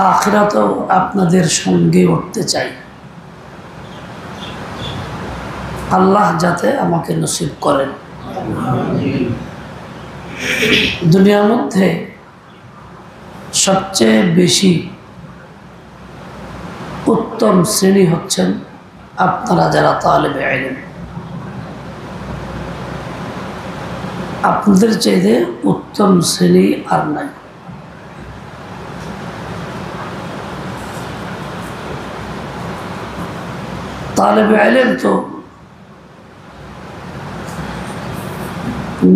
আখিরাতেও আপনাদের সঙ্গে উঠতে চাই। আল্লাহ যাতে আমাকে নসিব করেন। দুনিয়ার মধ্যে সবচেয়ে বেশি উত্তম শ্রেণী হচ্ছেন আপনারা যারা তালেবে ইলম। আপনাদের চাইতে উত্তম শ্রেণী আর নাই। তালেবে ইলম তো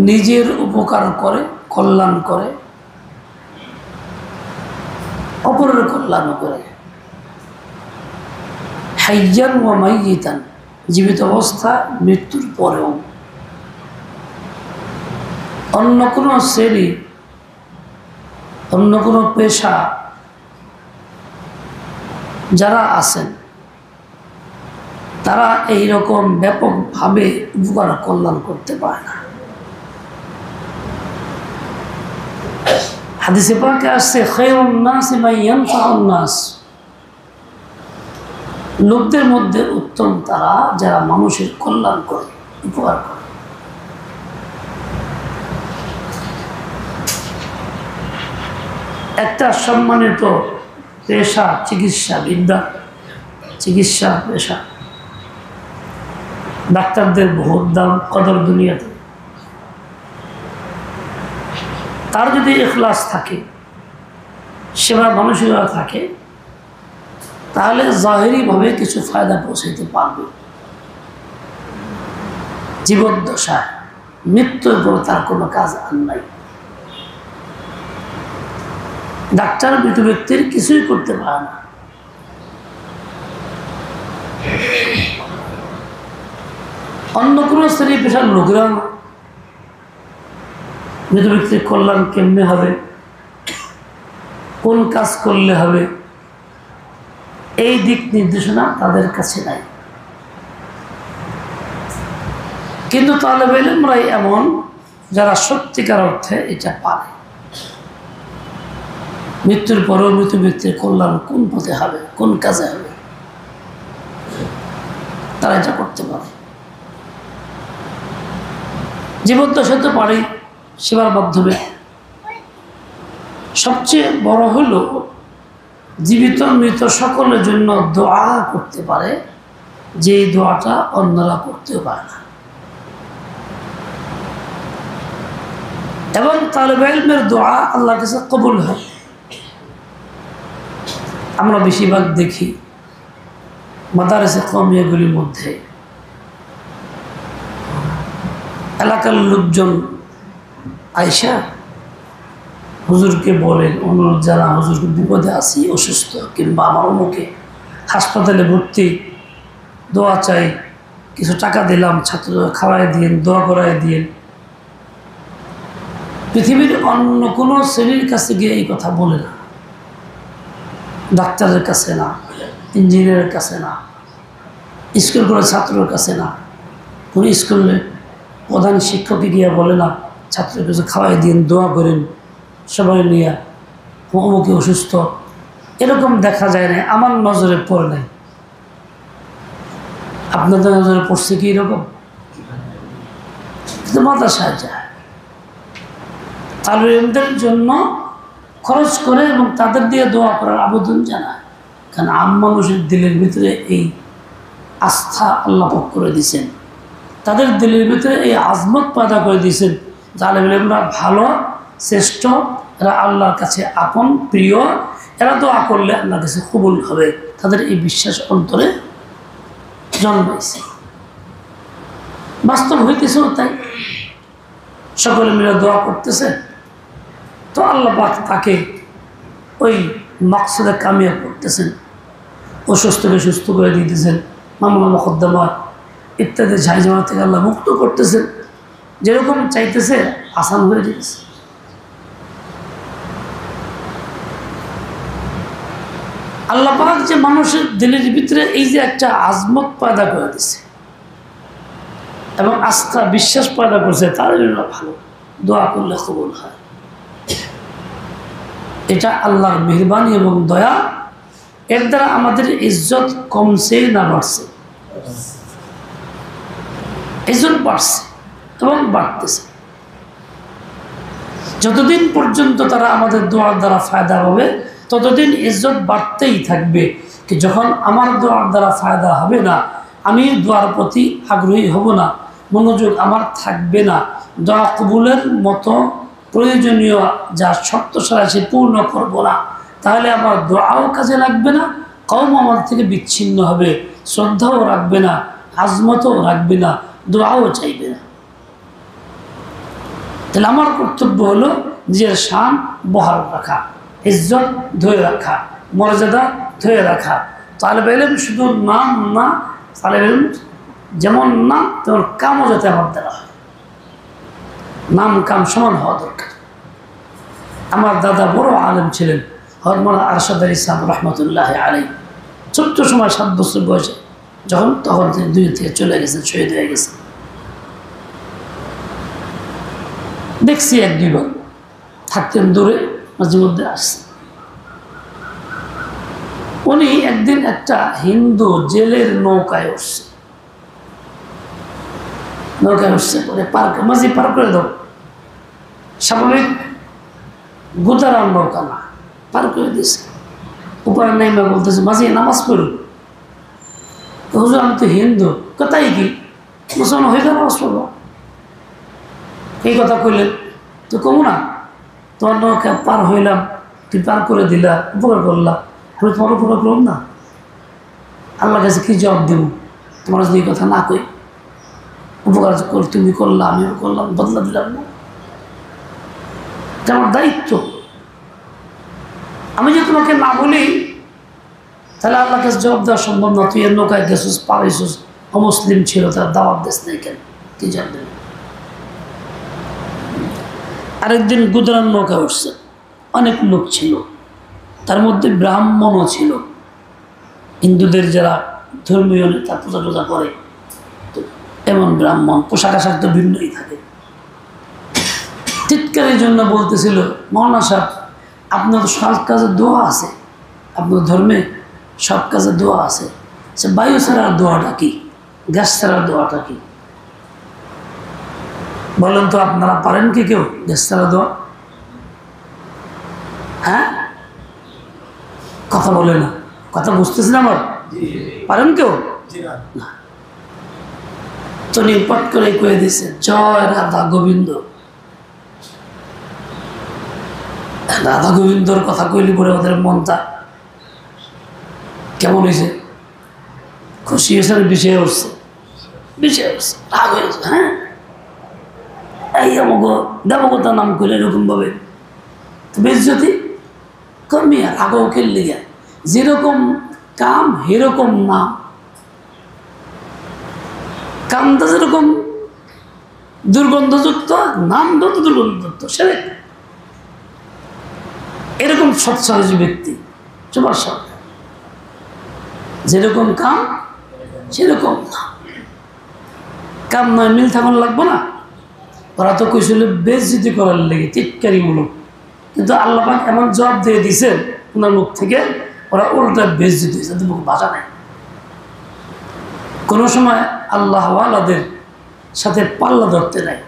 নিজের উপকার করে, কল্যাণ করে, অপরের কল্যাণও করে। হাইয়ান ওয়া মাইয়িতান, জীবিত অবস্থা, মৃত্যুর পরেও। অন্য কোনো শ্রেণী, অন্য কোনো পেশা যারা আছেন তারা এইরকম ব্যাপকভাবে উপকার কল্যাণ করতে পারে না। হাদিসে পাকে আসছে খায়রুন নাসি মান ইয়ানফাউন নাস, লোকদের মধ্যে উত্তম তারা যারা মানুষের কল্যাণ করে, উপকার করে। একটা সম্মানিত পেশা চিকিৎসা বিদ্যা, চিকিৎসা পেশা। ডাক্তারদের বহুত দাম, কদর দুনিয়াতে। তার যদি ইখলাস থাকে, সেবা মানসিকতা থাকে, তাহলে জাহিরিভাবে কিছু ফায়দা পৌঁছাইতে পারবে। জীবদ্দশায় মৃত্যুর পর তার কোনো কাজ আর নাই। ডাক্তার মৃত ব্যক্তির কিছুই করতে পারে না। অন্য কোনো শ্রেণী পেশার লোকেরা মৃত ব্যক্তির কল্যাণ কেমনে হবে, কোন কাজ করলে হবে, এই দিক নির্দেশনা তাদের কাছে নাই। কিন্তু তালেবে ইলমরাই এমন যারা সত্যিকার অর্থে এটা পারে। মৃত্যুর পরেও মৃত ব্যক্তির কল্যাণ কোন পথে হবে, কোন কাজে হবে, তারা এটা করতে পারে। জীবদ্দশা তো পারেই সেবার মাধ্যমে। সবচেয়ে বড় হলো জীবিত মৃত সকলের জন্য দোয়া করতে পারে, যে দোয়াটা অন্যরা করতেও পারে না। এবং তালেবে ইলমের দোয়া আল্লাহর কাছে কবুল হয়। আমরা বেশিরভাগ দেখি মাদারেসে কওমিয়াগুলির মধ্যে এলাকার লোকজন আয়সা হুজুরকে বলেন, অনুরোধ জানা, হুজুরকে বিপদে আছি, অসুস্থ, কিংবা আমার অমুকে হাসপাতালে ভর্তি, দোয়া চাই, কিছু টাকা দিলাম, ছাত্র খাওয়াই দিন, দোয়া করাই দিন। পৃথিবীর অন্য কোনো শ্রেণীর কাছে গিয়ে এই কথা বলে না। ডাক্তারের কাছে না, ইঞ্জিনিয়ারের কাছে না, স্কুল কলেজ ছাত্রের কাছে না, কোনো স্কুলে প্রধান শিক্ষককে গিয়ে বলে না ছাত্রের কাছে খাওয়াই দিন, দোয়া করেন, সবাই নিয়ে অমুকে অসুস্থ। এরকম দেখা যায় না, আমার নজরে পড়ে নাই। আপনাদের নজরে পড়ছে কি এরকম? কিন্তু মাদ্রাসায় যায়, তালেবে ইলমদের জন্য খরচ করে এবং তাদের দিয়ে দোয়া করার আবেদন জানায়। কারণ আম মানুষের দিলের ভিতরে এই আস্থা আল্লাহ পাক করে দিয়েছেন, তাদের দিলের ভিতরে এই আজমত পয়দা করে দিয়েছেন। তালেবে ইলমরা ভালো, শ্রেষ্ঠ, এরা আল্লাহর কাছে আপন, প্রিয়, এরা দোয়া করলে আল্লাহর কাছে কবুল হবে। তাদের এই বিশ্বাস অন্তরে জন্মাইছে, বাস্তব হইতেছেও তাই। সকলে মিলে দোয়া করতেছে, তো আল্লাহ পাক তাকে ওই মাকসুদে কামিয়াব করতেছেন, অসুস্থকে সুস্থ করে দিতেছেন, মামলা মোকদ্দমা ইত্যাদি ঝাইঝামা থেকে আল্লাহ মুক্ত করতেছেন। যেরকম চাইতেছে আসান হয়ে যেতেছে। আল্লাহ পাক যে মানুষের দিলের ভিতরে এই যে একটা আজমত পয়দা করে দিছে এবং আস্থা বিশ্বাস পয়দা করছে, তার জন্য ভালো, দোয়া করলে কবুল হয়। এটা আল্লাহর মেহেরবানি এবং দয়া। এর দ্বারা আমাদের ইজ্জত কমছে না বাড়ছে? ইজ্জত বাড়ছে এবং বাড়তেছে। যতদিন পর্যন্ত তারা আমাদের দোয়ার দ্বারা ফায়দা হবে ততদিন ইজ্জত বাড়তেই থাকবে। কি যখন আমার দোয়ার দ্বারা ফায়দা হবে না, আমি দোয়ার প্রতি আগ্রহী হব না, মনোযোগ আমার থাকবে না, দোয়া কবুলের মতো প্রয়োজনীয় যা শর্ত সারা পূর্ণ করব না, তাহলে আমার দোয়াও কাজে লাগবে না, কওম আমার থেকে বিচ্ছিন্ন হবে, শ্রদ্ধাও রাখবে না, আজমতও রাখবে না, দোয়াও চাইবে না। তাহলে আমার কর্তব্য হলো নিজের শান বহাল রাখা, ইজ্জত ধরে রাখা, মর্যাদা ধরে রাখা। তালেব ইলম শুধু নাম না, তালেব ইলম যেমন নাম তেমন কামও যাতে আমার দ্বারা হয়, নাম কাম সমান হওয়া দরকার। আমার দাদা বড় আলেম ছিলেন, হযরত মাওলানা আরশাদ আলী সাহেব রহমতুল্লাহ আলাইহি। ছোট্ট সময় 7 বছর বয়সে তখন তিনি দুনিয়া থেকে চলে গেছেন, শহীদ হয়ে গেছেন। দেখছি 1-2 বার, থাকতেন দূরে, মাঝে মধ্যে আসছেন। উনি একদিন একটা হিন্দু জেলের নৌকায় উঠছে, পরে মাঝি পার করে দাও, স্বাভাবিক গুদারার নৌকা না, পার করে দিয়েছে। উপরে নাইমা বলতেছে, মাঝি নামাজ পড়ুন। হুজুর আমি তো হিন্দু, কথাই কি মুসলমান হয়ে গেল, নামাজ পড়ব। এই কথা কইলেন, তো কমু না, তোমার নৌকা পার হইলাম, তুই পার করে দিলা, উপকার করলাম, আমি তোমার উপকার করলাম না, আল্লাহর কাছে কি জবাব দেব? তোমার যদি এই কথা না কই, উপকার তুমি করলাম, আমিও করলাম, বদলা দিলাম না, এটা আমার দায়িত্ব। আমি যদি তোমাকে না বলি তাহলে আল্লাহর কাছে জবাব দেওয়া সম্ভব না। তুই এর নৌকায় গেছিস, পারাইছিস, অমুসলিম ছিল, তার দাওয়াত দেশ নেই কেন, কি জানবে? আরেকদিন গুজরান নৌকা উঠছে, অনেক লোক ছিল, তার মধ্যে ব্রাহ্মণও ছিল। হিন্দুদের যারা ধর্মীয় নেতা পূজা টুজা করে, এমন ব্রাহ্মণ, পোশাক আশাক তো ভিন্নই থাকে। চিৎকারের জন্য বলতেছিল, মৌলানা সাহেব আপনার তো সব কাজে দোয়া আছে, আপনার ধর্মে সব কাজে দোয়া আছে, সে বায়ু ছাড়ার দোয়াটা কি, গ্যাস ছাড়ার দোয়াটা কি? বলেন তো আপনারা পারেন কি কেউ গ্যাস ছাড়া দোয়া? হ্যাঁ, কথা বলে না, কথা বুঝতেছেন আমার? পারেন কেউ? না। তো নিপট করে কয়ে দিছে, জয় রাধা গোবিন্দ। রাধা গোবিন্দর কথা কইলি পরে ওদের মনটা কেমন হয়েছে? খুশি হয়েছে, বিষয়ে উঠছে, রাগ হয়েছে। হ্যাঁ, এই আমাকে দেবগতার নাম করলে এরকম ভাবে বেজ্জতি কর্মিয়া রাগও খেললে গিয়া, যেরকম কাম সেরকম নাম, কামটা যেরকম দুর্গন্ধযুক্ত, নাম যত দুর্গন্ধযুক্ত, সেরে এরকম সৎসাহসী ব্যক্তি সবার সাথে যেরকম কাম সেরকম না। কাম নয়, মিল থাকুন লাগবো না। ওরা তো কইছিল বেজ্জতি করার লেগে, টিটকারিমূলক, কিন্তু আল্লাহ পাক এমন জবাব দিয়ে দিয়েছেন ওনার মুখ থেকে, ওরা উল্টা বেজ্জতি হয়েছে, মুখ বাঁচা নাই। কোনো সময় আল্লাহওয়ালাদের সাথে পাল্লা ধরতে নাই,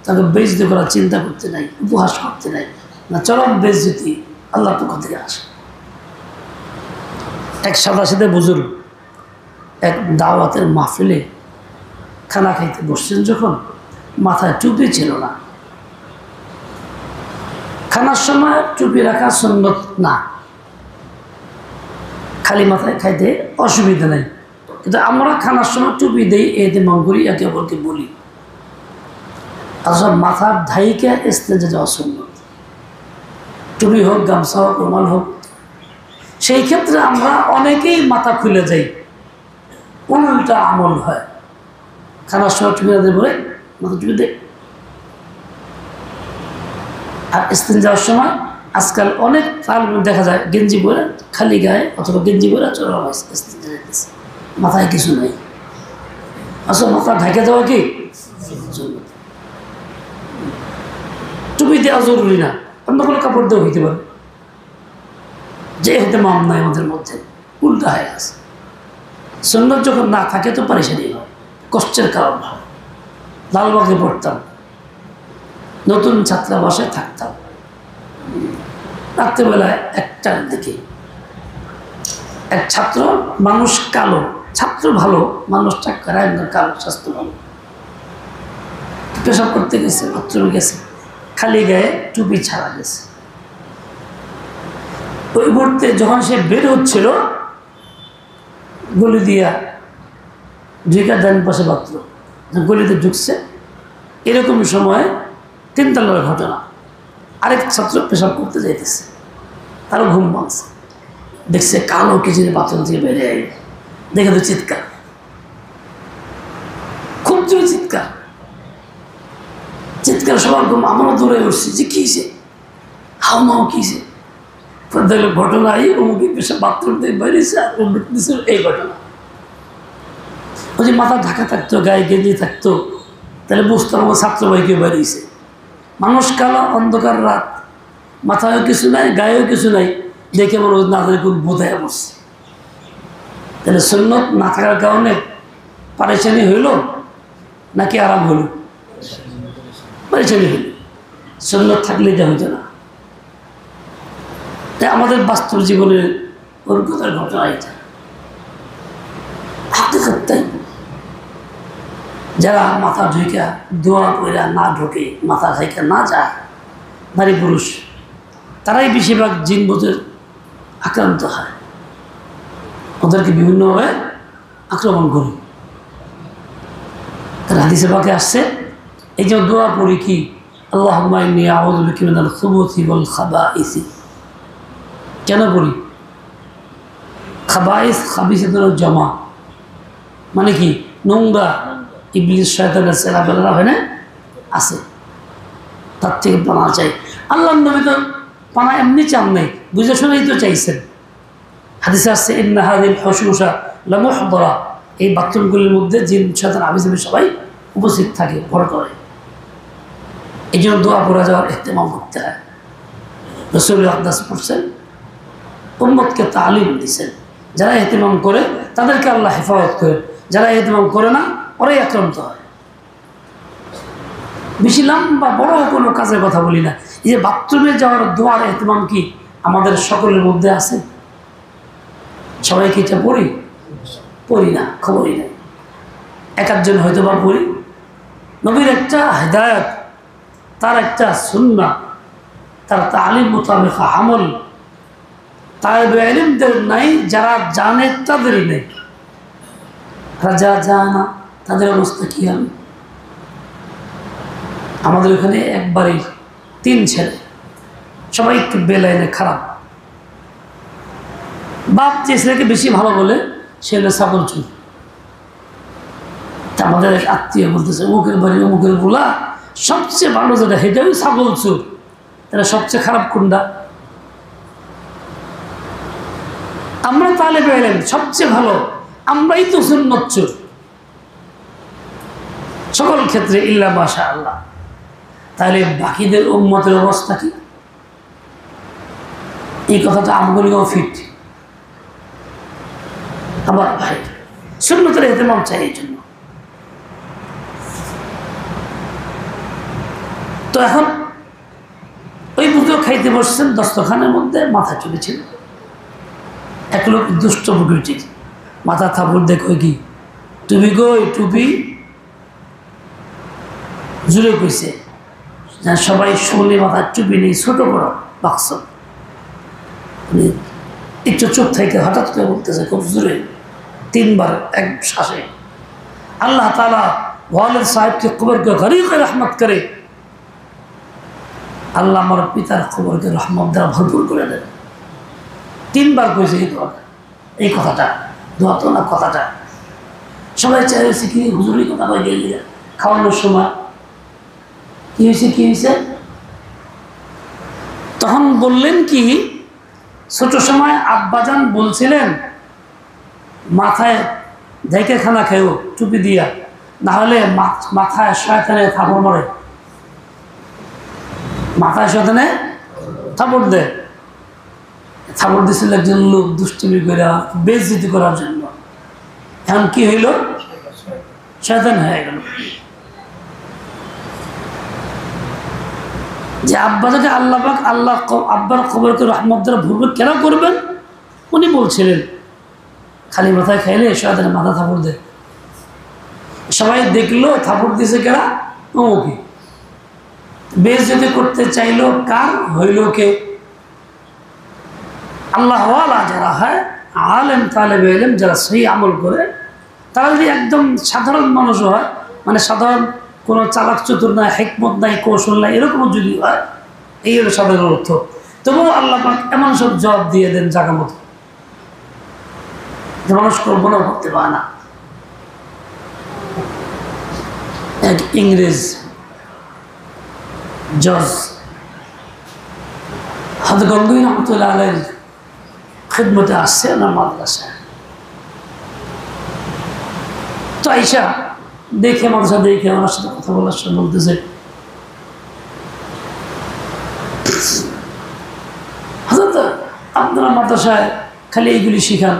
তাকে বেজ্জতি করার চিন্তা করতে নাই, উপহাস করতে নাই, না চরম বেজ্জতি আল্লাহর পক্ষ থেকে আসে। এক সাদাসিধে বুজুর্গ এক দাওয়াতের মাহফিলে খানা খাইতে বসছেন, যখন মাথায় টুপি ছিল না। খানার সময় টুপি রাখা সুন্নত না, খালি মাথায় খাইতে অসুবিধা নেই, কিন্তু আমরা খানার সময় টুপি দেই, এতে মন করি, একে অপরকে বলি। আসলে মাথার ধাইকে স্টেজে যাওয়া সুন্নত, টুপি হোক, গামছা হোক, রুমাল হোক। সেই ক্ষেত্রে আমরা অনেকেই মাথা খুলে যাই, উল্টা আমল হয়। খানার সময় টুপি না দিয়ে বলে মাথা টুপি দেয়। আর স্টেজে যাওয়ার সময় আজকাল অনেক দেখা যায় গেঞ্জি পরে, খালি গায়ে অথবা গেঞ্জি পরে চড়া স্টেজে যেতেছে, মাথায় কিছু নেই। আসলে মাথা ঢেকে দেওয়া কি টুপি দেওয়া জরুরি না, অন্য কোনো কাপড় দেওয়া হইতে পারে। যে এহতেমাম নাই আমাদের মধ্যে, উল্টা হয়ে গেছে। সুন্নত যখন না থাকে তো পরেশানি হয়, কষ্টের কারণ হয়। লালবাগে পড়তাম, নতুন ছাত্রাবাসায় থাকতাম। রাত্রেবেলায় 1টার দিকে এক ছাত্র, মানুষ কালো, ছাত্র ভালো, মানুষটা কালো, স্বাস্থ্য ভালো, পেশাব করতে গেছে, বাথরুমে গেছে, খালি গায়ে টুপি ছাড়া গেছে। ওই মুহূর্তে যখন সে বের হচ্ছিল, গলি দিয়া ঢুকা ডান পাশে বাথরুম, গলিতে ঢুকছে, এরকম সময় 3 তলার ঘটনা। আরেক ছাত্র পেশাব করতে যাইতেছে, তারও ঘুম ভাঙছে, দেখছে কালো কিছু বাথরুম থেকে বেরিয়ে আইল, দেখে তো চিৎকার, খুব জোরে চিৎকার, সবার ঘুম। আমারও দৌড়ে উঠছি যে কী হয়েছে, হাও মাও কী হয়েছে। দেখলো ঘটনা এই অমুকের পেশাব বাথরুম থেকে বেরিয়েছে, আর অমুক এই ঘটনা। ওই যে মাথা ঢাকা থাকতো, গায়ে গেঞ্জি থাকতো, তাহলে বুঝতাম আমার ছাত্র ভাইকে বেরিয়েছে। মানুষ কালো, অন্ধকার রাত, মাথায়ও কিছু নাই, গায়েও কিছু নাই, দেখে মনে হচ্ছে না কোন বোধায় বসছে। তাহলে সুন্নত না থাকার কারণে পারেশানি হইল নাকি আরাম হইল? পারেশানি হইল। সুন্নত থাকলে যা হইতো না। তাই আমাদের বাস্তব জীবনের অভিজ্ঞতার ঘটনা এটা। তাই যারা মাথা ঢুকা দোয়া কইরা না ঢোকে, মাথা ঢাইকা না যায়, নারী পুরুষ, তারাই বেশিরভাগ জিনবোধের আক্রান্ত হয়, ওদেরকে বিভিন্নভাবে আক্রমণ করে। তার হাদিসে পাকে আসছে, এই যে দোয়া পড়ি কি, আল্লাহুম্মা ইন্নী আউযু বিকা মিনাল খুবুসি ওয়াল খাবাইসি, কেন পড়ি? খাবাইস, খাবিসের জমা, মানে কি নোংরা, ইবলিস শয়তানের ছেলেবেলারা হয় না, আছে, তার থেকে পানা চাই। আল্লাহর নবী তো পানা এমনি চান নাই, বুঝে শুনেই তো চাইছেন। হাদিসে আসছে ইন্না হাযিল হুশুশা লামুহদারা, এই বাথরুমগুলির মধ্যে জিন শয়তান আবিজাবি সবাই উপস্থিত থাকে, ভর করে। এই জন্য দোয়া পড়া যাওয়ার ইহতিমাম করতে হয়। রাসূল আকদাস পড়ছেন, উম্মতকে তালিম দিচ্ছেন, যারা ইহতিমাম করে তাদেরকে আল্লাহ হেফাজত করে, যারা ইহতিমাম করে না ওরাই আক্রান্ত হয়। বেশি লম্বা বড় কোনো কাজের কথা বলি না, এই যে বাথরুমে যাওয়ার দোয়ার ইহতিমাম কি আমাদের সকলের মধ্যে আছে? সবাই কি এটা পড়ি না, খবরই নেই। এক একজন হয়তো বা পড়ি। নবীর একটা হেদায়ত, তার একটা সুন্নাহ, তার তালিম মোতাবেক আমল তালেবে ইলমদের নাই, যারা জানে তাদেরই নেই। যারা জানে না তাদের অবস্থা কী হবে? আমাদের ওখানে একবারই 3 ছেলে, সবাই একটু বেলাইনে খারাপ। বাপ যে ছেলেকে বেশি ভালো বলে সে হলো ছাগল চুর। তা আমাদের এক আত্মীয় বলতেছে, অমুকের বাড়ি অমুকের বলা সবচেয়ে ভালো যেটা সেটাই ছাগল চুর, তাহলে সবচেয়ে খারাপ কোনটা? আমরা তালেবে ইলম সবচেয়ে ভালো, আমরাই তো সুন্নত চোর সকল ক্ষেত্রে, ইল্লা মাশাআল্লাহ। তাহলে বাকিদের উম্মতের অবস্থা কি? এই কথাটা আমগুলিও ফিট। আবার ভাই সুন্নতের ইহতিমাম চাই। এই জন্য তো এখন ওই বুকে খাইতে বসছেন, দস্তখানের মধ্যে মাথা চলেছিল। এক লোক দুষ্ট প্রকৃতির, মাথা থাপড় দেখো কি টুপি গই, টুপি জুড়ে কইছে, সবাই শুনে মাথার টুপি নেই, ছোট বড় বাক্স। একটু চোখ থেকে হঠাৎ করে বলতেছে খুব জোরে 3 বার এক শ্বাসে, আল্লাহ তাআলা ওয়ালিদ সাহেবকে কবরকে গরিক রহমত করে, আল্লাহ আমার পিতার কবরকে রহমত দ্বারা ভরপুর করে দেন। 3 বার কইছে এই কথাটা, দোয়া তো না কথাটা। সবাই চাইছে কি হুজুরি কথা কয়ে গেলে খাওয়ানোর সময় কি হয়েছে। তখন বললেন কি, ছোট সময় আব্বাজান বলছিলেন মাথায় ঢেকে খানা খেয়েও টুপি দিয়া, না হলে মাথায় শয়তানে থাপড় মারে, মাথায় শয়তানে থাপড় দেয়। থাপড় দিছিল একজন লোক দুষ্টুমি করে বেইজ্জতি করার জন্য। এখন কি হইল? শয়তান হয়ে গেল। যে আব্বাটাকে আল্লাহ পাক আল্লাহ আব্বার কবরকে রহমত দ্বারা ভরবে কেন করবেন? উনি বলছিলেন খালি মাথায় খাইলে শয়তানের মাথা থাপড় দেয়। সবাই দেখলো থাপড় দিছে কেনা ওকে বেইজ্জতি করতে চাইলো। কার? হইল কে? আল্লাহ ওয়ালা যারা হয়, আলেম তালেবে ইলম যারা সহি আমল করে, তারা যদি একদম সাধারণ মানুষ হয়, মানে সাধারণ কোনো চালাক চতুর নাই, হিকমত নাই, কৌশল নাই, এরকম যদি হয়, এই হলো সাধারণ অর্থ। তবুও আল্লাহ পাক এমন সব জবাব দিয়ে দেন জায়গা মতো, যে মানুষ কল্পনাও করতে পারে না। এক ইংরেজ জজ হযরত গঙ্গোই রহমতুল্লাহ আলাইহির খিদমতে আসছে ওনার মাদ্রাসায়। তো আইসা দেখে মাদ্রাসা দেখে ওনার সাথে কথা বলার সময় বলতেছে, হযরত আপনারা মাদ্রাসায় খালি এইগুলি শিখান,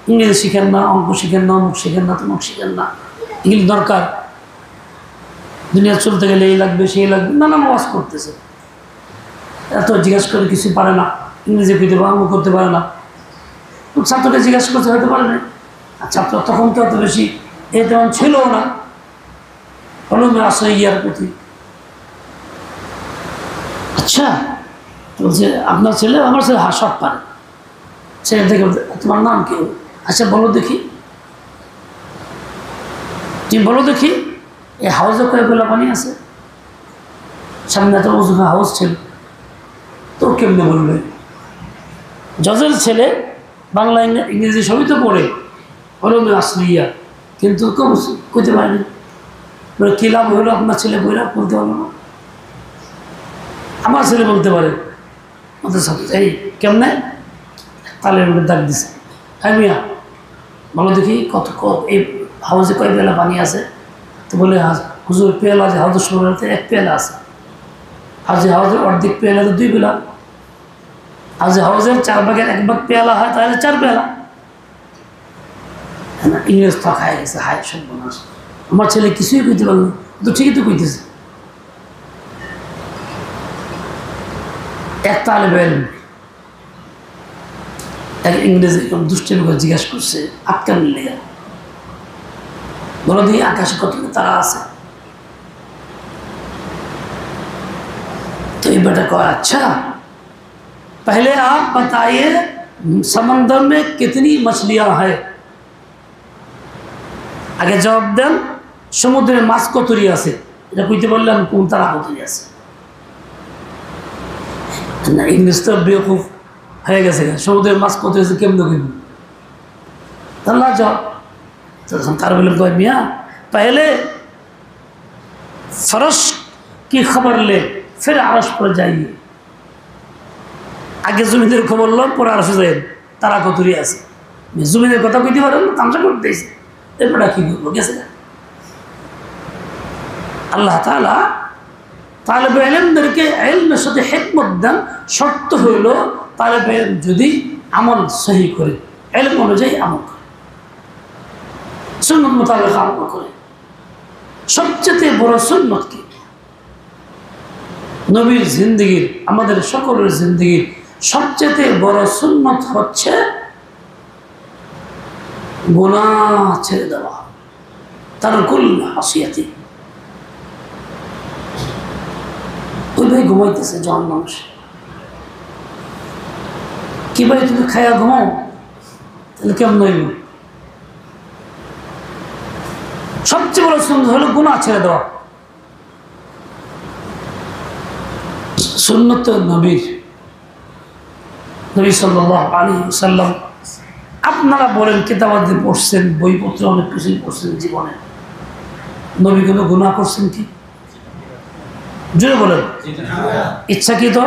ইংরেজি শিখেন না, অঙ্ক শিখেন না, অমুক শিখেন না, তমুক শিখেন না, এগুলি দরকার, দুনিয়া চলতে গেলে এই লাগবে সেই লাগবে, নানান ওয়াজ করতেছে। এত জিজ্ঞাসা করে কিছু পারে না, ইংরেজি কইতে পারে, অঙ্ক করতে পারে না। ছাত্রকে জিজ্ঞাসা করতে হতে পারে না। আর ছাত্র তখন তো অত বেশি এ তেমন ছিল না, হলমে আসে ইয়ার প্রতি। আচ্ছা বলছে আপনার ছেলে? আমার ছেলে সব পারে। ছেলে থেকে তোমার নাম কি? আচ্ছা বলো দেখি, তুমি বলো দেখি এই হাউসে কয়েকগুলো পানি আছে? সামনে একটা উঁচু হাউস ছিল, তো কেমনে বলবে? জজের ছেলে বাংলা ইংরেজি সবই তো পড়ে, হলমে আসলিয়া, কিন্তু কইতে পারেনি। কী লাভ হইলো আপনার ছেলে বইরা বলতে পারলো না? আমার ছেলে বলতে পারে। এই কেমনে? তাহলে ডাক দিছে, হ্যাঁ মিয়া বলো দেখি কত এই হাউসে কয় পেয়ালা পানি আছে? তো বলে হুজুর পেয়ালা যে হাউসের সময় এক পেয়ালা আছে, আর যে হাউসের অর্ধেক পেয়ালা তো 2 পেয়ালা, আর যে হাউসের 4 ভাগের 1 ভাগ পেয়ালা হয় তাহলে 4 পেয়ালা। হ্যাঁ ইংরেজ তো খায় গেছে, হায় সব মানুষ। আমার ছেলে কিছুই কইতে পারল না, তো ঠিকই তো কইতেছে। এক তালেবে ইলম এক ইংরেজি দুষ্টের করে জিজ্ঞাসা করছে আটকান লেগে, বলো দিই আকাশে কত তারা আছে? तो ये बेटा कहा अच्छा पहले आप बताइए समंदर में कितनी मछलियां हैं? आगे जवाब दें समुद्र में माछ कतरी আছে, এটা কইতে বললাম কোন তারা কতরি আছে না। ইংলিশ তো বেকুফ হয়ে গেছে, সমুদ্রের মাছ কতরি আছে কেমন কইব? আল্লাহ জবাব তখন তার বললেন কয় মিয়া पहले फरश की खबर ले फिर आरश पर जाइए। आगे जमीনের খবর লন, পরে আরশে যাই তারা কতরি আছে। জমিনের কথা কইতে পারেন না, তামসা করতেছে, এরপর কি করবো? গেছে আল্লাহ তাআলা তালেবে ইলমদেরকে ইলমের সাথে হিকমত দেন। শর্ত হইল তালেবে ইলম যদি আমল সহি করে, ইলম অনুযায়ী আমল করে, সুন্নত মোতাবেক আমল করে। সবচেয়ে বড় সুন্নত কি? নবীর জিন্দেগির, আমাদের সকলের জিন্দেগির সবচেয়ে বড় সুন্নত হচ্ছে গুনাহ ছেড়ে দেওয়া, তারকুল মাসিয়াতি। ওই ভাই ঘুমাইতেছে জন মানুষ, কি ভাই তুমি খায়া ঘুমাও? তাহলে কেমন হইব? সবচেয়ে বড় সুন্নত হলো গুনাহ ছেড়ে দেওয়া। সুন্নত নবীর, নবী সাল্লাল্লাহু আলাইহি ওয়াসাল্লাম, আপনারা বলেন কিতাবাতে পড়ছেন, বইপত্র অনেক কিছুই পড়ছেন জীবনে, নবী কোনো গুনাহ করছেন কি? জোরে বলেন। ইচ্ছাকৃত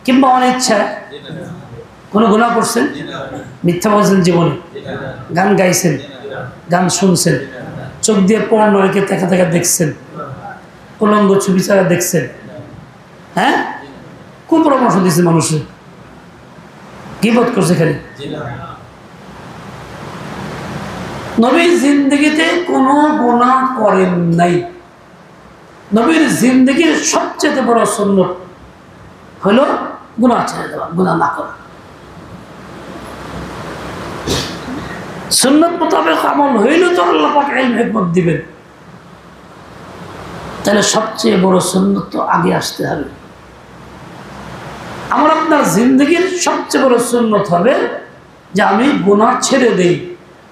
কিংবা অনিচ্ছা কোনো গুনাহ করছেন? মিথ্যা বলছেন জীবনে, গান গাইছেন, গান শুনছেন, চোখ দিয়ে পর্ন একে দেখা দেখা দেখছেন, উলঙ্গ ছবি ছাড়া দেখছেন, হ্যাঁ? কোন পরামর্শ দিয়েছে মানুষের? গীবত করছে খালি। নবী জিন্দগিতে কোনো গুনাহ করেন নাই। নবীর জিন্দগির সবচেয়ে বড় সুন্নত হলো গুনাহ ছেড়ে দেওয়া, গুনাহ না করা। সুন্নত মোতাবেক আমল হইল তো আল্লাহ পাক ইলম হিকমত দিবেন। তাহলে সবচেয়ে বড় সুন্নত তো আগে আসতে হবে। আমার আপনার জিন্দগির সবচেয়ে বড় সুন্নত হবে যে আমি গুনাহ ছেড়ে দেই,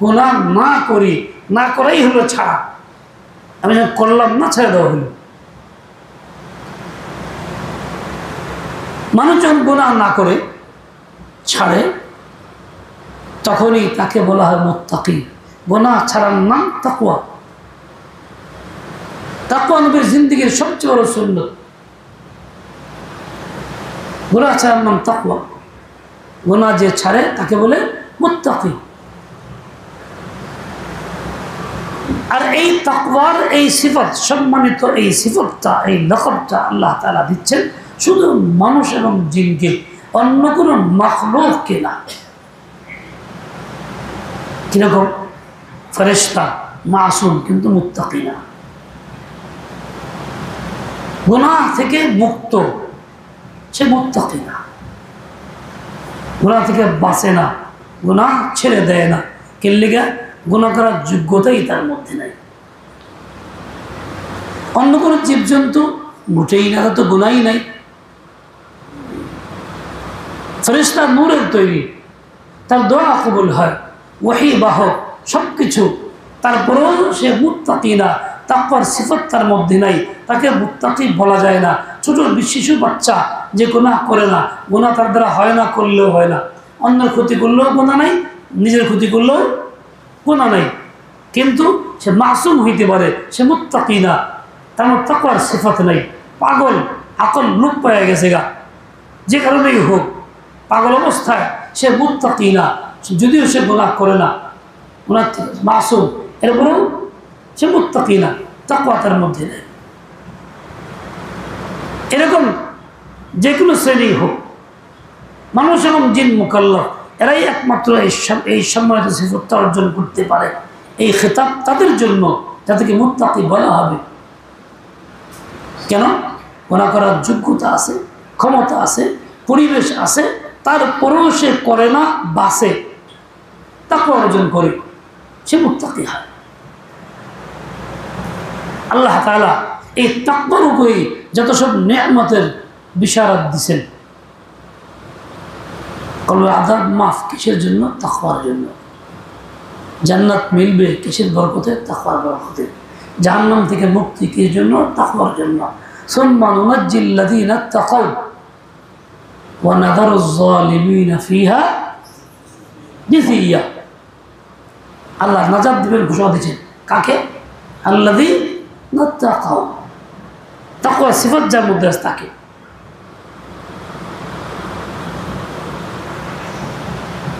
গুনাহ না করি। না করাই হলো ছাড়া। আমি করলাম না, ছেড়ে দেওয়া হলো। মানুষ যখন গুনাহ না করে ছাড়ে তখনই তাকে বলা হয় মুত্তাকি। গুনাহ ছাড়ার নাম তাকওয়া। তাকওয়া নবীর জিন্দেগীর সবচেয়ে বড় সুন্নত। গুনাহ ছাড়ার নাম তাকওয়া। গুনাহ যে ছাড়ে তাকে বলে মুত্তাকি। আর এই তাকওয়ার এই সিফত, সম্মানিত এই সিফতটা, এই লকবটা আল্লাহ তাআলা দিচ্ছেন শুধু মানুষ এবং জিনকে, অন্য কোনো মাখলুককে না। কিরকম? ফেরেশতা মাসুম কিন্তু মুত্তাকি না, গুনাহ থেকে মুক্ত, সে মুত্তাকি না, গুনাহ থেকে বাঁচে না, গুনাহ ছেড়ে দেয় না। কেল্লিগা গুনাহ করার যোগ্যতাই তার মধ্যে নাই। অন্য কোনো জীবজন্তু মোটেই না, তো গুনাহই নাই। ফেরেশতা নূরের তৈরি, তার দোয়া কবুল হয়, ওহী বাহক সবকিছু, তারপরেও সে মুত্তাকি না। তাকওয়ার সিফত তার মধ্যে নাই, তাকে মুত্তাকি বলা যায় না। ছোট শিশু বাচ্চা যে গুনাহ করে না, গুনাহ তার দ্বারা হয় না, করলেও হয় না। অন্যের ক্ষতি করলেও গুনাহ নাই, নিজের ক্ষতি করলেও গুনাহ নাই, কিন্তু সে মাসুম হইতে পারে, সে মুত্তাকি না, তার তাকওয়ার সিফত নাই। পাগল, আকল লোপ পাওয়া গেছে গা, যে কারণেই হোক পাগল অবস্থায় সে মুত্তাকি না, যদিও সে গুনাহ করে না, গুনাহ থেকে মাসুম, এরপরেও সে মুত্তাকি না, তাকওয়া তার মধ্যে নেই। এরকম যে কোনো শ্রেণী হোক, মানুষ এবং জিন মুকাল্লাফ, এরাই একমাত্র এই সম্মানিত সিফতটা অর্জন করতে পারে। এই খেতাব তাদের জন্য যাদেরকে মুত্তাকি বলা হবে। কেন? গুনাহ করার যোগ্যতা আছে, ক্ষমতা আছে, পরিবেশ আছে, তারপরেও সে করে না, বাসে, তাকওয়া অর্জন করে, সে মুত্তাকি হয়। আল্লাহ তাআলা এই তাকওয়ার উপরেই যত সব নেয়ামতের বিশারাত দিছেন। কবর আযাব মাফ কিসের জন্য? তাকওয়ার জন্য। জান্নাত মিলবে কিসের বরকতে? তাকওয়ার বরকতে। জাহান্নাম থেকে মুক্তি কিসের জন্য? তাকওয়ার জন্য। সুম্মা নুনাজ্জিল লাযীনা তাকাউ ওয়া নাযারুজ যালিমিনা ফিহা জিসিয়া। আল্লাহ নাজাত দিবেন ঘোষণা দিয়েছেন কাকে? আল্লাযীনা তাকাউ। তাকওয়া সিফাত যার মধ্যে আছে তাকে।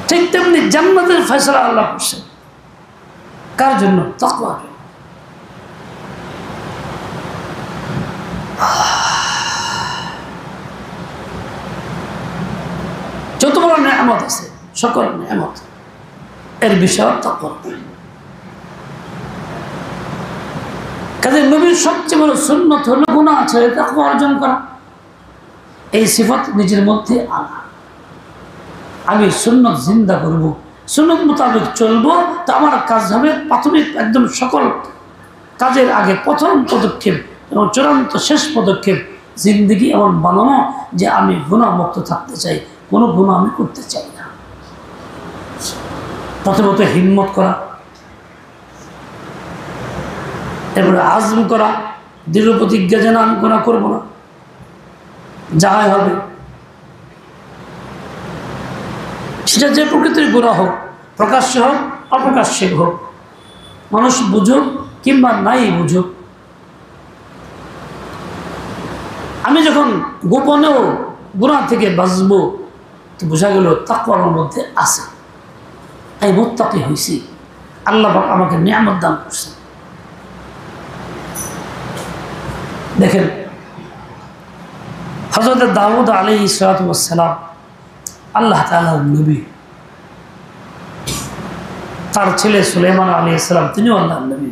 ঠিক তেমনি জান্নাতের ফয়সালা আল্লাহ করছেন কার জন্য? তাকওয়ার জন্য। যত বড় নেয়ামত আছে, সকল নেয়ামত এর বিষয় তাকওয়া। কাজে নবীর সবচেয়ে বড় সুন্নত হলো গুনাহ ছেড়ে তাকওয়া অর্জন করা। এই সিফত নিজের মধ্যে আনা। আমি সুন্নত জিন্দা করব, সুন্নত মোতাবেক চলবো, তো আমার কাজ হবে প্রাথমিক একদম সকল কাজের আগে প্রথম পদক্ষেপ এবং চূড়ান্ত শেষ পদক্ষেপ জিন্দগি এমন বানানো যে আমি গুনাহ মুক্ত থাকতে চাই, কোনো গুনাহ আমি করতে চাই না। প্রথমত হিম্মত করা, এরপরে আজম করা, দৃঢ় প্রতিজ্ঞা যেন আমি গুনাহ করবো না, যাই হবে সেটা যে প্রকৃতির গুনাহ হোক, প্রকাশ্য হোক অপ্রকাশ্যে হোক, মানুষ বুঝুক কিংবা নাই বুঝুক। আমি যখন গোপনেও গুনাহ থেকে বাঁচবো, তো বোঝা গেল তাকওয়া আমার মধ্যে আছে, আমি মুত্তাকি হয়েছি, আল্লাহ পাক আমাকে নিয়ামত দান করছে। দেখেন হযরত দাউদ আলাইহিস সালাম আল্লাহ তাআলার নবী, তার ছেলে সুলাইমান আলাইহিস সালাম তিনিও আল্লাহর নবী,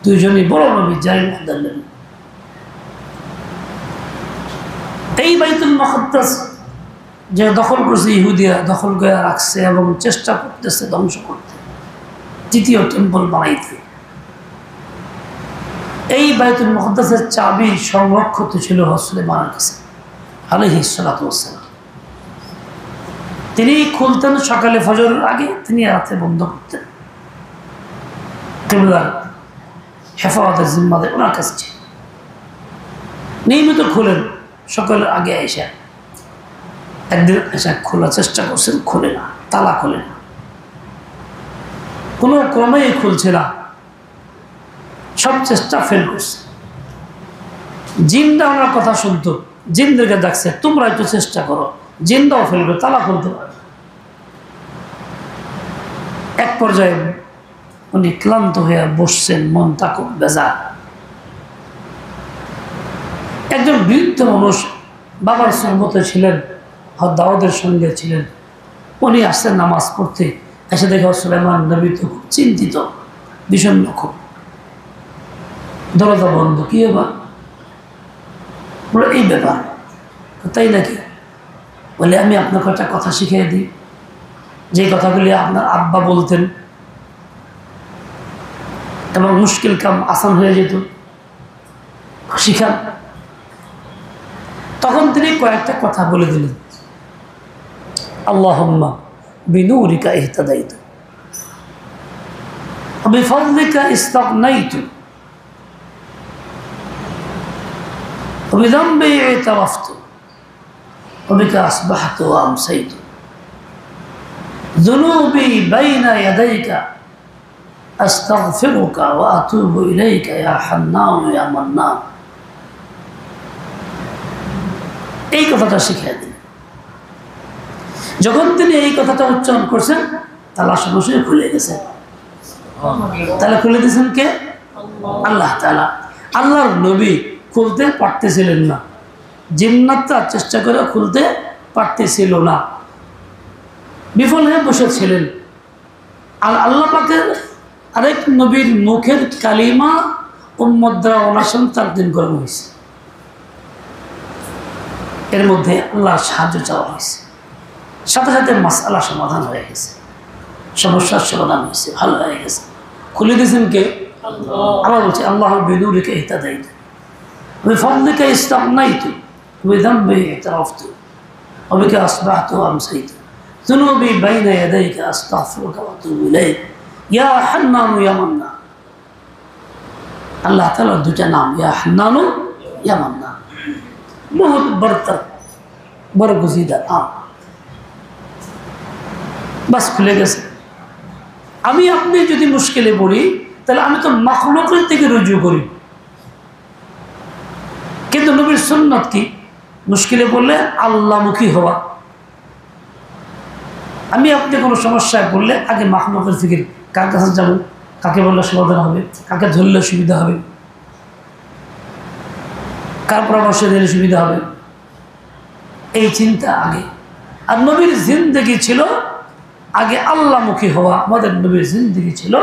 দুইজনই বড় নবী, জালিল আল্লাহর নবী। এই বাইতুল মুকাদ্দাস যে দখল করছে ইহুদিরা, দখল করে রাখছে এবং চেষ্টা করতেছে ধ্বংস করতে, তৃতীয় টেম্পল বানাইতে। এই বাইতুল মুকাদ্দাসের চাবি সংরক্ষিত ছিল সুলাইমানের কাছে আলাইহিস সালাতু ওয়াস সালাম। তিনি খুলতেন সকালে ফজরের আগে, তিনি রাতে বন্ধ করতেন। কিবলার হেফাজতের জিম্মাদে ওনার কাছে ছিল। নিয়মিত খুলেন সকালের আগে এসে। একদিন এসে খোলার চেষ্টা করছেন, খোলে না, তালা খোলে না, কোনো ক্রমেই খুলছে না, সব চেষ্টা ফেল করছে। জিনরা ওনার কথা শুনতো, জিনদেরকে ডাকছে, তোমরা একটু চেষ্টা করো, জিনরাও ফেল করে তালা খুলতে পারে। এক পর্যায়ে উনি ক্লান্ত হয়ে বসছেন, মনটা খুব বেজার। একজন বৃদ্ধ মানুষ বাবার সুন্নতে ছিলেন, দাউদের সঙ্গে ছিলেন, উনি আসছেন নামাজ পড়তে। এসে দেখে সুলাইমান নবী তো খুব চিন্তিত, বিষণ্ণ, খুব। দরজা বন্ধ, কি এবার? বলে এই ব্যাপার, তাই নাকি? বলে আমি আপনাকে একটা কথা শিখিয়ে দিই, যে কথাগুলি আপনার আব্বা বলতেন এবং মুশকিল কাম আসান হয়ে যেত, শিখান। তখন তিনি কয়েকটা কথা বলে দিলেন। আল্লাহুম্মা বিনূরিকা ইহতাদাইতু ওয়া বিফদলিকা ইসতাগনাইতু ওয়া বিযামবি ইতারাফতু ওয়া বিকা আসবাহতু ওয়া আমসাইতু যুনুবি বাইনা ইয়াদাইকা আস্তাগফিরুকা ওয়া আতুবু ইলাইকা ইয়া হান্নান ইয়া মান্নান। এই কথাটা শিখিয়ে দিলেন। যখন তিনি এই কথাটা উচ্চারণ করছেন, তালা সরাসরি খুলে গেছে। তাহলে খুলে দিয়েছেন কে? আল্লাহ তাআলা। আল্লাহর নবী খুলতে পারতেছিলেন না, জিন্নাতটা চেষ্টা করে খুলতে পারতেছিল না, বিফল হয়ে বসেছিলেন। আর আল্লাহ পাকের আরেক নবীর মুখের কালিমা উম্মত দ্বারা অনাসন তাকদিম করানো হয়েছে। এর মধ্যে আল্লাহর সাহায্য চাওয়া হয়েছে, সাথে সাথে মাসআলা সমাধান হয়ে গেছে, সমস্যার সমাধান হয়েছে, ভালো হয়ে গেছে। খুলে দিয়েছেন কে? আবার বলছে আল্লাহ বিনূরিকা ইহতাদাইতু ওয়া বিফদলিকা ইসতাগনাইতু ওয়া বিযামবি ইতারাফতু ওয়া বিকা আসবাহতু ওয়া আমসাইতু যুনুবি বাইনা ইয়াদাইকা আস্তাগফিরুকা ওয়া আতুবু ইলাইক ইয়া হান্নান ইয়া মান্নান। আল্লাহ তাআলার দুইটা নাম, ইয়া হান্নান ইয়া মান্নান, বহুত বরকত, বরগুজিদা নাম। বাস খুলে গেছে। আমি আপনি যদি মুশকিলে পড়ি, তাহলে আমি তো মাখলুকের থেকে রুজু করি, কিন্তু নবীর সুন্নাত কি? মুশকিলে পড়লে আল্লাহমুখী হওয়া। আমি আপনি কোনো সমস্যায় পড়লে আগে মাখলুকের ফিকির, কার কাছে যাবো, কাকে বললে সমাধান হবে, কাকে ধরলে সুবিধা হবে, কার পরামর্শ দিলে সুবিধা হবে, এই চিন্তা আগে। আর নবীর জিন্দেগি ছিল আগে আল্লাহমুখী হওয়া। আমাদের নবীর জিন্দেগি ছিল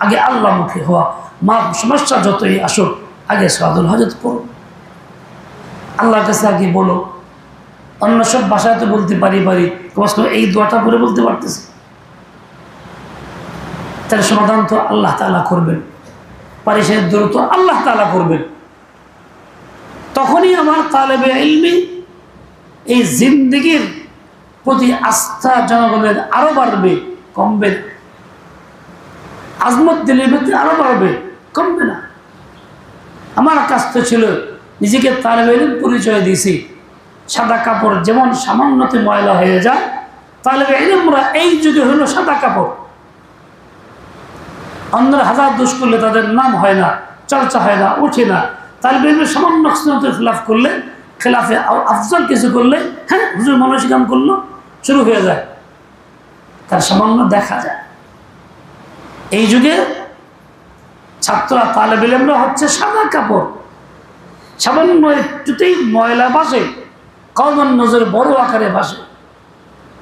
আগে আল্লাহমুখী হওয়া। মা সমস্যা যতই আসুক, আগে সাদুল হাজত করো, আল্লাহর কাছে আগে বলো। অন্য সব ভাষায় তো বলতে পারি, এই দোয়াটা পরে বলতে পারতেছি, তার সমাধান তো আল্লাহ তাআলা করবেন, পারিশের দূর তো আল্লাহ তাআলা করবেন। তখনই আমার তালেবে ইলমি এই জিন্দেগির প্রতি আস্থা জনগণের আরো বাড়বে, কমবে না। আজমত দিলের প্রতি আরো বাড়বে, কমবে না। আমার কাজ তো ছিল নিজেকে তালেবে ইলম পরিচয় দিয়েছি। সাদা কাপড় যেমন সামান্যতে ময়লা হয়ে যায়, তালেবে ইলমরা এই যুগে হলো সাদা কাপড়। অন্যের হাজার দোষ করলে তাদের নাম হয় না, চর্চা হয় না, ওঠে না। তালেবে ইলমের সামান্য সুন্নতের খিলাফ করলে, খেলাফে আফজল কিছু করলে, হ্যাঁ হুজুর মৌলানা কাম করলো, শুরু হয়ে যায়, তার সামান্য দেখা যায়। এই যুগে ছাত্ররা তালেবে ইলমরা হচ্ছে সাদা কাপড়, সামান্য একটুতেই ময়লা বাসে, কওমান নজরে বড় আকারে বাসে।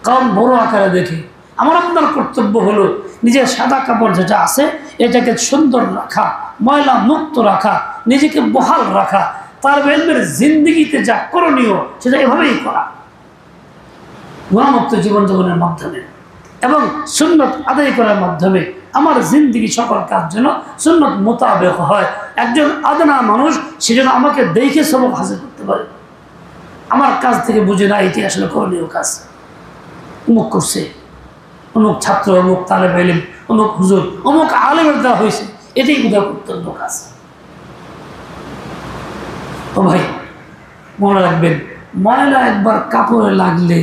কারণ বড় আকারে দেখে। আমার আপনার কর্তব্য হলো নিজের সাদা কাপড় যেটা আছে এটাকে সুন্দর রাখা, ময়লা মুক্ত রাখা, নিজেকে বহাল রাখা, তালেবে ইলমের জিন্দিগিতে যা করণীয় সেটা এভাবেই করা, গুণামুক্ত জীবনযাপনের মাধ্যমে এবং সুন্নত আদায় করার মাধ্যমে আমার জিন্দিগি সকল কাজ যেন সুন্নত মোতাবেক হয়। একজন আদনা মানুষ সে যেন আমাকে দেখে সবক হাসিল করতে পারে, আমার কাজ থেকে বুঝে না এটি আসলে করণীয় কাজ, অমুক করছে, অমুক ছাত্র, অমুক তালেবে ইলম, অমুক হুজুর, অমুক আলেমের দেওয়া হয়েছে, এটাই বোধহয় কর্তব্য কাজ। ও ভাই মনে রাখবেন, ময়লা একবার কাপড়ে লাগলে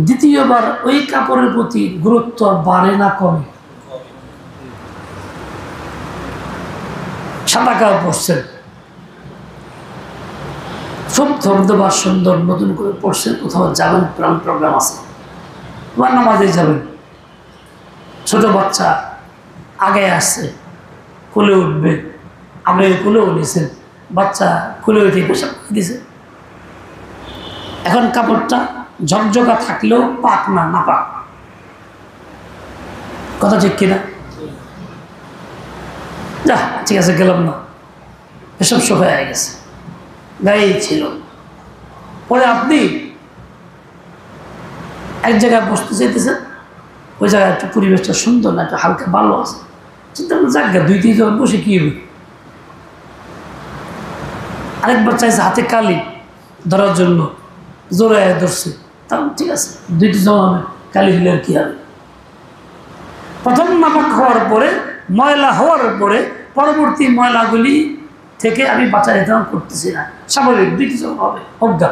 দ্বিতীয়বার ওই কাপড়ের প্রতি গুরুত্ব বাড়ে না কমে? সাদা কাপড় পরছেন, খুব ধবধবা সুন্দর নতুন করে পড়ছেন, কোথাও যাবেন, প্রোগ্রাম আছে বা নামাজে যাবেন, ছোট বাচ্চা আগে আসছে, কোলে উঠবে, আপনি কোলেও নিয়েছেন, বাচ্চা কোলে উঠে পেশাব করে দিয়েছে। এখন কাপড়টা ঝকঝকা থাকলেও পাক না, না পাক, কথা ঠিক কিনা? যা ঠিক আছে, গেলাম না, এসব শুকায় গেছে, গায়ে ছিল। পরে আপনি এক জায়গায় বসতে চাইতেছেন, ওই জায়গায় একটু পরিবেশটা সুন্দর না, একটু হালকা ভালো আছে, চিন্তা করুন জায়গা 2-3 জন বসে কি হবে। আরেকবার চাইছে হাতে কালি ধরার জন্য, জোরে ধরছে, তাহলে ঠিক আছে 2-3 জন হবে, কালি হলে আর কি হবে। প্রথম নাপাক হওয়ার পরে, ময়লা হওয়ার পরে পরবর্তী ময়লাগুলি থেকে আমি বাঁচার এহতেমাম করতেছি না, স্বাভাবিক 2-3 জন হবে, অজ্ঞা।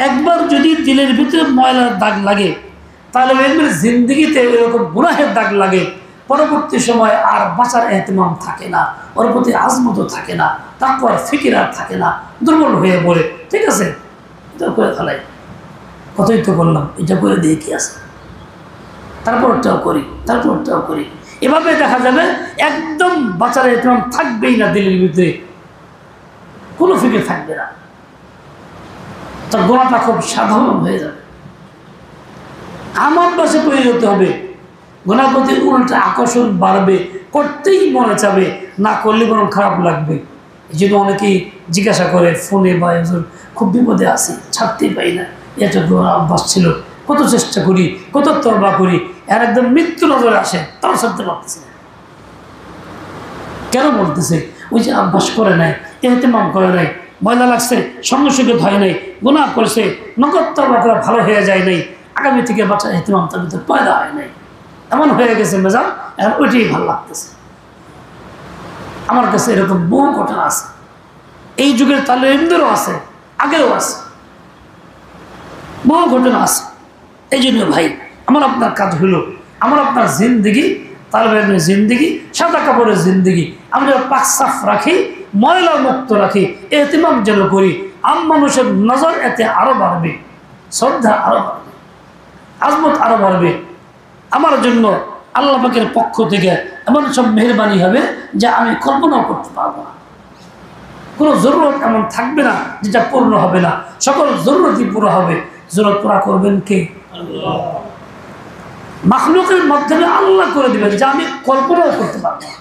একবার যদি দিলের ভিতরে ময়লার দাগ লাগে, তাহলে এমনি জিন্দগিতে এরকম গুনাহের দাগ লাগে, পরবর্তী সময় আর বাঁচার এহতেমাম থাকে না, ওর প্রতি আজমতও থাকে না, তারপর ফিকির আর থাকে না, দুর্বল হয়ে পড়ে। ঠিক আছে, এটা করে ফেলাই, কতই তো বললাম, এটা করে দিয়ে কি আছে, তারপরটাও করি, তারপরটাও করি, এভাবে দেখা যাবে একদম বাঁচার এহতেমাম থাকবেই না, দিলের ভিতরে কোনো ফিকির থাকবে না, তার গোনাটা খুব সাধারণ হয়ে যাবে। আমার পাশে পরিণত হবে, গোনার প্রতি উল্টা আকর্ষণ বাড়বে, করতেই মনে চাবে, না করলে বরং খারাপ লাগবে। এই জন্য অনেকেই জিজ্ঞাসা করে ফোনে বা খুব বিপদে আছি, ছাড়তেই পাই না, এটা গোনা অভ্যাস ছিল, কত চেষ্টা করি, কত তওবা করি, এর একদম মৃত্যু নজরে আসে, তাও ছাড়তে পারতেছে না। কেন বলতেছে? ওই যে অভ্যাস করে নাই, ইহতিমাম করে নাই, ময়লা লাগছে সঙ্গে সঙ্গে ধয় নাই, গুনাহ করছে, নগদ তওবা করে ভালো হয়ে যায় নাই, আগামী থেকে বাচ্চা ইহতিমাম তার ভিতরে পয়দা হয় নাই, এমন হয়ে গেছে মেজাজ, এখন ওইটাই ভালো লাগতেছে। আমার কাছে এরকম বহু ঘটনা আছে, এই যুগের তালেবে ইলমদেরও আছে, আগেও আছে, বহু ঘটনা আছে। এই জন্য ভাই আমার আপনার কাজ হলো, আমার আপনার জিন্দিগি, তালেবে ইলমের জিন্দিগি, সাদা কাপড়ের জিন্দিগি, আমরা পাক সাফ রাখি, ময়লা মুক্ত রাখি, ইহতিমাম যেন করি, আম মানুষের নজর এতে আরো বাড়বে, শ্রদ্ধা আরো বাড়বে, আজমত আরো বাড়বে। আমার জন্য আল্লাহ পাকের পক্ষ থেকে এমন সব মেহরবানি হবে যা আমি কল্পনাও করতে পারবো না। কোনো জরুরত এমন থাকবে না যেটা পূর্ণ হবে না, সকল জরুরতই পুরো হবে। জরুরত পুরা করবেন কে? আল্লাহ। মাখলুকের মাধ্যমে আল্লাহ করে দিবেন যা আমি কল্পনাও করতে পারবো না।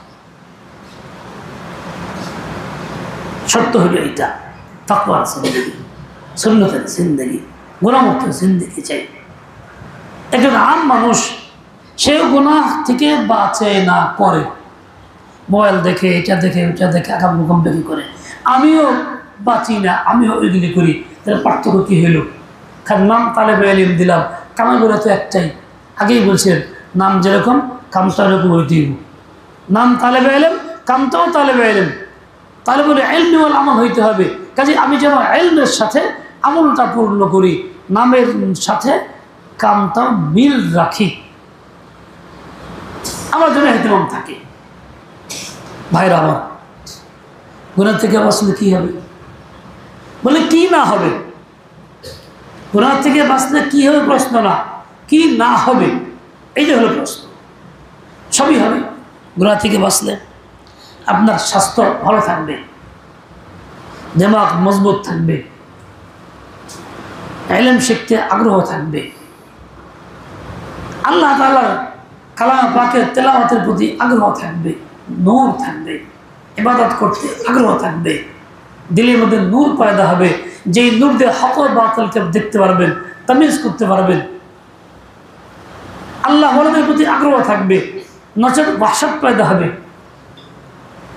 সত্য হলো এইটা, তাকওয়ার জিন্দেগি, সুন্নতের জিন্দেগি, গুনাহমুক্ত জিন্দেগি চাই। একজন আম মানুষ সেও গুনাহ থেকে বাঁচে না, করে, মোবাইল দেখে, এটা দেখে, ওইটা দেখে, আকাম মুকাম বেশি করে। আমিও বাঁচি না, আমিও ওইগুলি করি, তাহলে পার্থক্য কী হইল? কারণ নাম তালেবে ইলম দিলাম, কামাই বলে তো একটাই, আগেই বলছেন নাম যেরকম কামটা এরকম হইতেই, নাম তালেবে ইলম, কামটাও তালেবে ইলম, তাহলে বলে ইলমি ওয়াল আমল হইতে হবে। কাজে আমি যেন ইলমের সাথে আমলটা পূর্ণ করি, নামের সাথে কামটাও মিল রাখি, আমার জন্য ইহতিমাম থাকে। ভাইরা আমার, গুনাহ থেকে বাঁচলে কি হবে? বলে কি না হবে? গুনাহ থেকে বাঁচলে কি হবে প্রশ্ন না, কি না হবে এই যে হলো প্রশ্ন। সবই হবে। গুনাহ থেকে বাঁচলে আপনার স্বাস্থ্য ভালো থাকবে, দিমাগ মজবুত থাকবে, ইলম শিখতে আগ্রহ থাকবে, আল্লাহ তাআলার কালাম পাকের তেলাওয়াতের প্রতি আগ্রহ থাকবে, নূর থাকবে, ইবাদত করতে আগ্রহ থাকবে, দিলের মধ্যে নূর পয়দা হবে, যেই নূর দিয়ে হক ও বাতিলকে দেখতে পারবেন, তামিজ করতে পারবেন। আল্লাহ ওয়ালাদের প্রতি আগ্রহ থাকবে, নচেত ওয়াহশত পয়দা হবে।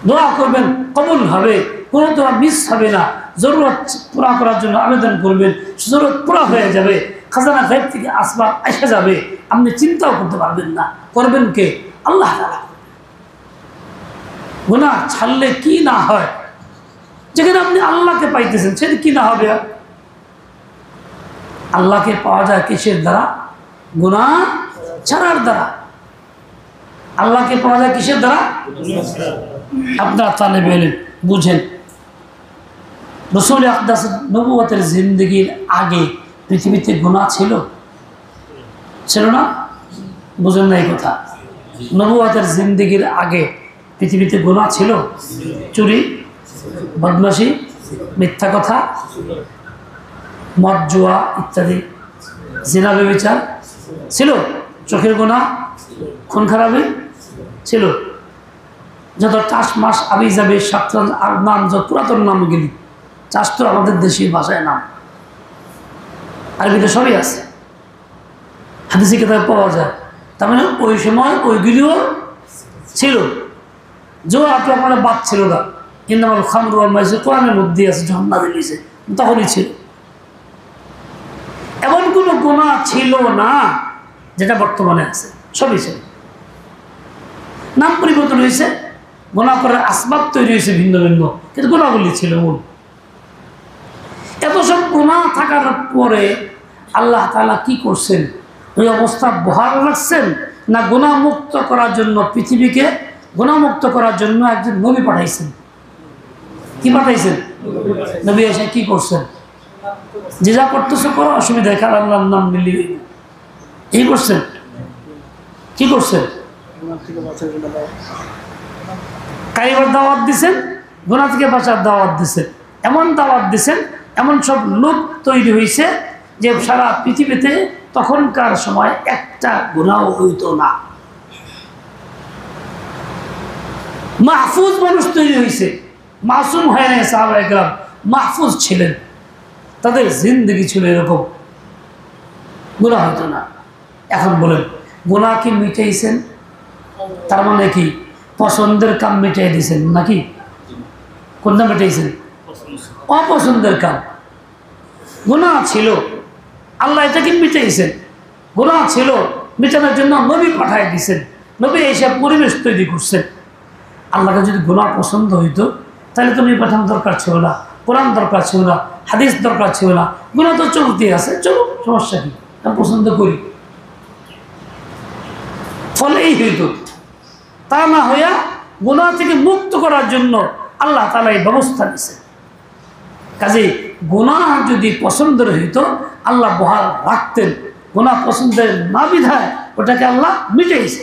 দোয়া করবেন, কবুল হবে, কোনো দোয়া মিস হবে না। জরুরত পুরা করার জন্য আবেদন করবেন, জরুরত পুরা হয়ে যাবে, খাজানা গায়ব থেকে আসবাব এসে যাবে, আপনি চিন্তাও করতে পারবেন না। করবেন কে? আল্লাহ তাআলা। গুনাহ ছাড়লে কি না হয়, যেখানে আপনি আল্লাহকে পাইতেছেন সেটা কি না হবে? আল্লাহকে পাওয়া যায় কিসের দ্বারা? গুনাহ ছাড়ার দ্বারা। আল্লাহকে পাওয়া যায় কিসের দ্বারা? আপনার তালেবে ইলম বুঝেন, রাসূল আকদাস নবুয়তের জিন্দেগির আগে পৃথিবীতে গুনাহ ছিল? ছিল না? বুঝেন না এই কথা? নবুয়তের জিন্দেগির আগে পৃথিবীতে গুনাহ ছিল? চুরি, বদমাশি, মিথ্যা কথা, মদ জুয়া ইত্যাদি, জিনা ব্যভিচার ছিল? চোখের গুনাহ, খুন খারাপি ছিল? যত চাষ মাস আবি যাবে সাতরান আর নাম, যত পুরাতন নামগুলি, চাষ তো আমাদের দেশীয় ভাষায় নাম, আরবিতে সবই আছে, হাদিসে কিতাবে পাওয়া যায়। তার মানে ওই সময় ওইগুলিও ছিল। জোয়া আপনার বাদ ছিল না, ইন্নামাল খামরু ওয়াল মাইসির কোরআনের মধ্যে আছে, যখন নাযিল হয়েছে তখনই ছিল। এমন কোনো গুনাহ ছিল না যেটা বর্তমানে আছে, সবই ছিল। নাম পরিবর্তন হয়েছে, গুনাহ করার আসবাব তৈরি হয়েছে ভিন্ন ভিন্ন, কিন্তু গুনাহগুলি ছিল মূল। এত সব গুনাহ থাকার পরে আল্লাহ তাআলা কি করছেন? ওই অবস্থা বহাল রাখছেন না গুনাহ মুক্ত করার জন্য পৃথিবীকে গুনাহমুক্ত করার জন্য একজন নবী পাঠাইছেন? কি পাঠাইছেন? নবী এসে কি করছেন? যে যা করতেছে করো, অসুবিধা কার আল্লাহর নাম মিলিয়ে এই করছেন। কি করছেন? কারিগর দাওয়াত দিছেন, গুনাহ থেকে বাঁচার দাওয়াত দিছেন, এমন দাওয়াত দিছেন, এমন সব লোক তৈরি হয়েছে যে সারা পৃথিবীতে তখনকার সময় একটা গুনাহ হইতো না। মাহফুজ মানুষ তৈরি হয়েছে, মাসুম হয় নাই। সাহাবায়ে কেরাম মাহফুজ ছিলেন, তাদের জিন্দেগি ছিল এরকম, গুনাহ হতো না। এখন বলেন, গুনাহ কি মিটাইছেন? তার মানে কি পছন্দের কাম মিটাই দিয়েছেন নাকি? কোনটা মিটাইছেন? অপছন্দের কাম। গুনাহ ছিল, আল্লাহ এটাকে মিটাইছেন। গুনাহ ছিল, মিটানোর জন্য নবী পাঠাই দিয়েছেন, নবী এইসব পরিবেশ তৈরি করছেন। আল্লাহকে যদি গুনাহ পছন্দ হইতো তাহলে তো নবী পাঠানো দরকার ছিল না, কোরআন দরকার ছিল না, হাদিস দরকার ছিল না। গুনাহ তো চলতে আছে, চলো, সমস্যা কি, আমি পছন্দ করি, ফলে এই হইতো। তা না হইয়া গুনাহ থেকে মুক্ত করার জন্য আল্লাহ তাআলা এই ব্যবস্থা নিয়েছে। কাজে গুনাহ যদি পছন্দের হইতো আল্লাহ বহাল রাখতেন, গুনাহ পছন্দের না বিধায় ওটাকে আল্লাহ মিটাইছে।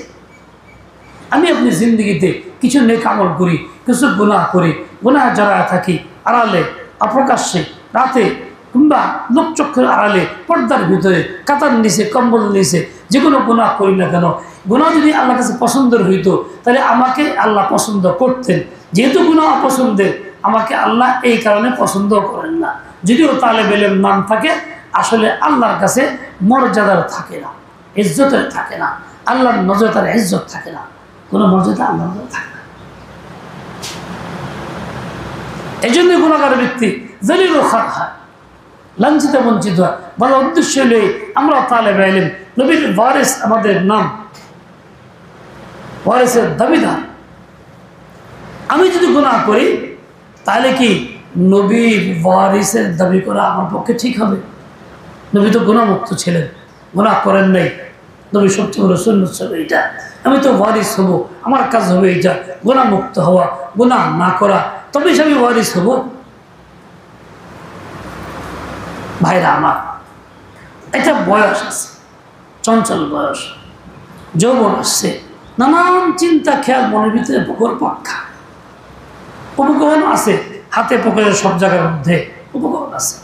আমি আপনি জিন্দগিতে কিছু নেক আমল করি, কিছু গুনাহ করি, গুনাহ যারা থাকি আড়ালে, অপ্রকাশ্যে, রাতে কিংবা লোকচক্ষুর আড়ালে, পর্দার ভিতরে, কাতার নিচে, কম্বল নিচে, যে কোনো গুনাহ করি না কেন, গুনাহ যদি আল্লাহর কাছে পছন্দের হইতো তাহলে আমাকে আল্লাহ পছন্দ করতেন। যেহেতু গুনাহ অপছন্দের, আমাকে আল্লাহ এই কারণে পছন্দ করেন না। যদিও তালেব ইলম নাম থাকে, আসলে আল্লাহর কাছে মর্যাদার থাকে না, ইজ্জতের থাকে না, আল্লাহর নজরে তার ইজ্জত থাকে না, কোনো মর্যাদা আল্লাহর নজরে থাকে না। এই জন্য গুনাহগার ব্যক্তি জলিল ও খার হয়, লাঞ্ছিত বঞ্চিত হয়। বড় উদ্দেশ্য হলে আমরা তালেব ইলম, নবীর ওয়ারিস আমাদের নাম, ওয়ারিসের দাবিদার। আমি যদি গুনাহ করি তাহলে কি নবীর ওয়ারিসের দাবি করা আমার পক্ষে ঠিক হবে? নবী তো গুনাহমুক্ত ছিলেন, গুনাহ করেন নাই। নবী সবচেয়ে বড় সুন্নাত ছিল এইটা, আমি তো ওয়ারিস হব, আমার কাজ হবে এইটা, গুনাহমুক্ত হওয়া, গুনাহ না করা, তবে আমি ওয়ারিস হব। ভাইরা আমার, এটা বয়স আছে, চঞ্চল বয়স, যৌবন আসছে, নানান চিন্তা খেয়াল মনের ভিতরে পুকুর পাক্ষা, উপকরণ আছে হাতে পকেটে, সব জায়গার মধ্যে উপকরণ আছে।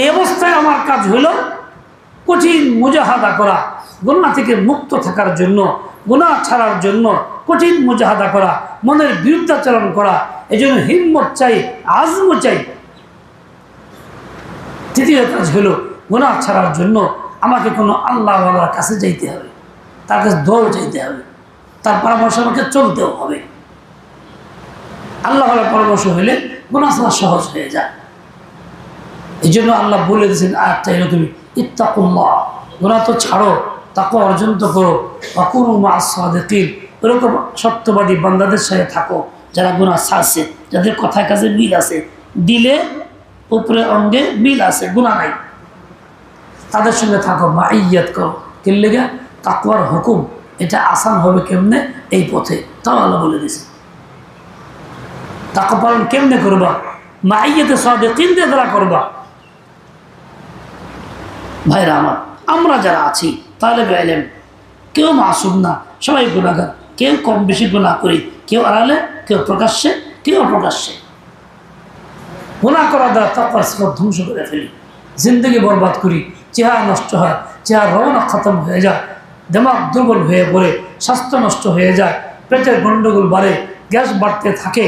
এই অবস্থায় আমার কাজ হলো কঠিন মুজাহাদা করা, গুনাহ থেকে মুক্ত থাকার জন্য, গুনাহ ছাড়ার জন্য কঠিন মুজাহাদা করা, মনের বিরুদ্ধাচরণ করা। এই জন্য হিম্মত চাই, আজম চাই। তৃতীয় কাজ হলো গুনাহ ছাড়ার জন্য আমাকে কোনো আল্লাহওয়ালার কাছে যাইতে হবে, তার কাছে দোয়া চাইতে হবে, তার পরামর্শ আমাকে চলতেও হবে। আল্লাহওয়ালার পরামর্শ হলে গুনাহ ছাড়া সহজ হয়ে যায়। এই জন্য আল্লাহ বলে দিয়েছেন আয়াতটা এরকমই, ইত্তাকুল্লাহ, গুনাহ তো ছাড়ো, তাকওয়া অর্জন তো করো, ওয়াকুনু মা'আস সাদিকিন, এরকম সত্যবাদী বান্দাদের সাথে থাকো যারা গুনাহ ছাড়ছে, যাদের কথায় কাজে মিল আছে, দিলে উপরে অঙ্গে মিল আছে, গুনাহ নাই, তাদের সঙ্গে থাকো, মাইয়াত করো। কি লেগে? তাকওয়ার হুকুম, এটা আসান হবে কেমনে? এই পথে। তাও আল্লাহ বলে দিয়েছে তাকওয়া পালন কেমনে করবা? মাইয়াতে সাদিকিনদের দ্বারা করবা। ভাইরা আমার, আমরা যারা আছি তালেবে ইলম, কেউ মাসুম না, সবাই গুনাহগার, কেউ কম বেশি গুনাহ করি, কেউ আড়ালে, কেউ প্রকাশ্যে, কেউ অপ্রকাশ্যে। গুনাহ করার দ্বারা তাকওয়ার সিফাত ধ্বংস করে ফেলি, জিন্দগি বরবাদ করি, চেহারা নষ্ট হয়, চেহারা রওনা খতম হয়ে যায়, দিমাগ দুর্বল হয়ে পড়ে, স্বাস্থ্য নষ্ট হয়ে যায়, পেটের গন্ডগোল বাড়ে, গ্যাস বাড়তে থাকে,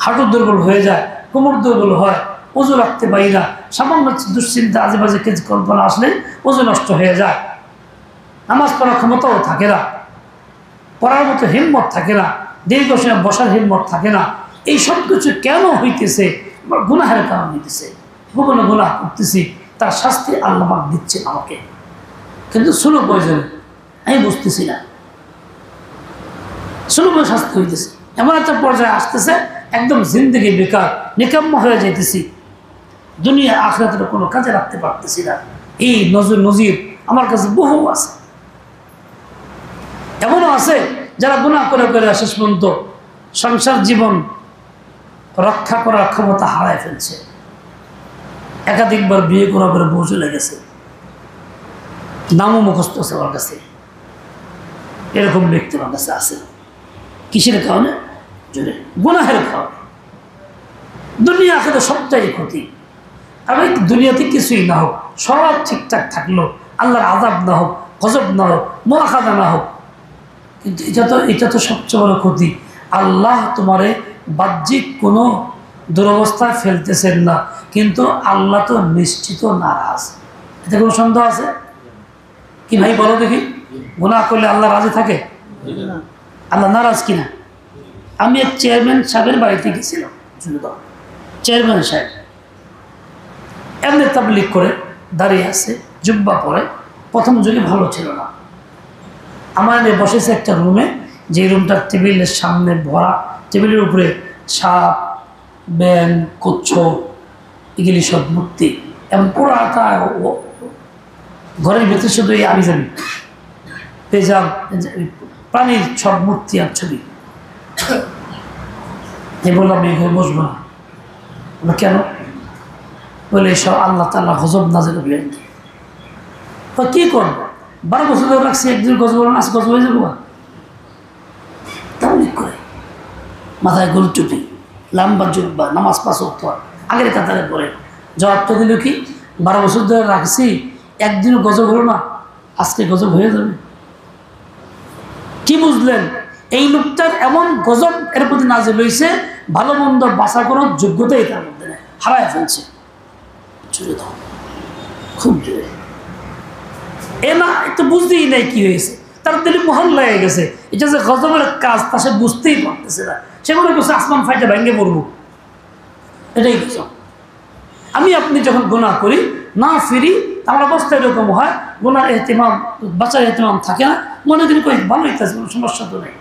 হাঁটু দুর্বল হয়ে যায়, কোমর দুর্বল হয়, ওজু রাখতে পারি না, সামান্য দুশ্চিন্তা আজেবাজে কিছু কল্পনা আসলে ওজু নষ্ট হয়ে যায়, নামাজ পড়ার ক্ষমতাও থাকে না, পড়ার মতো হিম্মত থাকে না, দীর্ঘ সময় বসার হিম্মত থাকে না। এই সব কিছু কেন হইতেছে? আমার গুনাহের কারণ হইতেছে। গোপনে গুনাহ করতেছি, তার শাস্তি আল্লাহ পাক দিচ্ছেন আমাকে, কিন্তু সুলভ প্রয়োজন আমি বুঝতেছি না। সুলভ শাস্তি হইতেছে, এমন একটা পর্যায়ে আসতেছে একদম জিন্দগি বেকার, নিকাম্য হয়ে যাইতেছি, দুনিয়া আখিরাতের কোনো কাজে রাখতে পারতেছি না। এই নজির আমার কাছে বহু আছে। এমনও আছে যারা গুনাহ করে করে শেষ পর্যন্ত সংসার জীবন রক্ষা করার ক্ষমতা হারায় ফেলছে। একাধিকবার বিয়ে করার পরে বউ চলে গেছে, নামও মুখস্থ আছে আমার কাছে, এরকম ব্যক্তি আমার কাছে আছে। কিসের কারণে? জোরে গুনাহের কারণে। দুনিয়া আখিরাতে সবটাই ক্ষতি। আমি দুনিয়াতে কিছুই না হোক, সব ঠিকঠাক থাকলো, আল্লাহর আযাব না হোক, গজব না হোক, মুআখাযা না হোক, কিন্তু এটা তো সবচেয়ে বড় ক্ষতি। আল্লাহ তোমারে বাহ্যিক কোনো দুরবস্থায় ফেলতেছেন না, কিন্তু আল্লাহ তো নিশ্চিত নারাজ। এতে কোনো সন্দেহ আছে কি ভাই? বলো দেখি, গুনাহ করলে আল্লাহ রাজি থাকে? আল্লাহ নারাজ কিনা? আমি এক চেয়ারম্যান সাহেবের বাড়িতে গেছিলাম, চেয়ারম্যান সাহেব এমনি তাবলীগ করে দাঁড়িয়ে আছে, জুব্বা পরে, প্রথম যুগে ভালো ছিল না। আমার বসেছে একটা রুমে, যে রুমটার টেবিলের সামনে ভরা, টেবিলের উপরে সাপ, ব্যাং, কচ্ছপ, এগুলি সব মূর্তি, এবং পুরাটা ঘরের ভিতরে শুধু এই আমি জানি পেজাব, প্রাণীর সব মূর্তি আর ছবি। এই বললাম এখানে বসবো না। কেন? বলে সব আল্লাহ তাআলা গজব নাযিল করলেন। কি করবো? 12 বছর ধরে রাখছি, একদিন গজব বলেন, আজ গজব হয়ে যাবো। তাবলীগ করে, মাথায় গোল টুপি, লম্বা জুব্বা, নামাজ 5 ওয়াক্ত আগের কাতারে পড়ে। জবাবটা দিল কি, 12 বছর ধরে রাখছি, একদিনও গজব হলো না, আজকে গজব হয়ে যাবে। কি বুঝলেন? এই লোকটার এমন গজব এর প্রতি নাযিল হয়েছে, ভালো মন্দ বাঁচা করার যোগ্যতাই তার মধ্যে নেই, হারায় ফেলছে। জোরে দাও, খুব জোরে। এ না, একটু বুঝতেই নাই কি হয়েছে, তার দিলে মহল লেগে গেছে। এটা যে গজবের কাজ তা সে বুঝতেই পারতেছে না। সে মনে করছে আসমান ফাইটে ভেঙে পড়বো, এটাই গজব। আমি আপনি যখন গুনাহ করি, না ফিরি, আমার অবস্থা এরকম হয়, গুনার এহতিমাম, বাঁচার এহতিমাম থাকে না, মনে করি কই ভালোই আছে, কোনো সমস্যা তো নেই।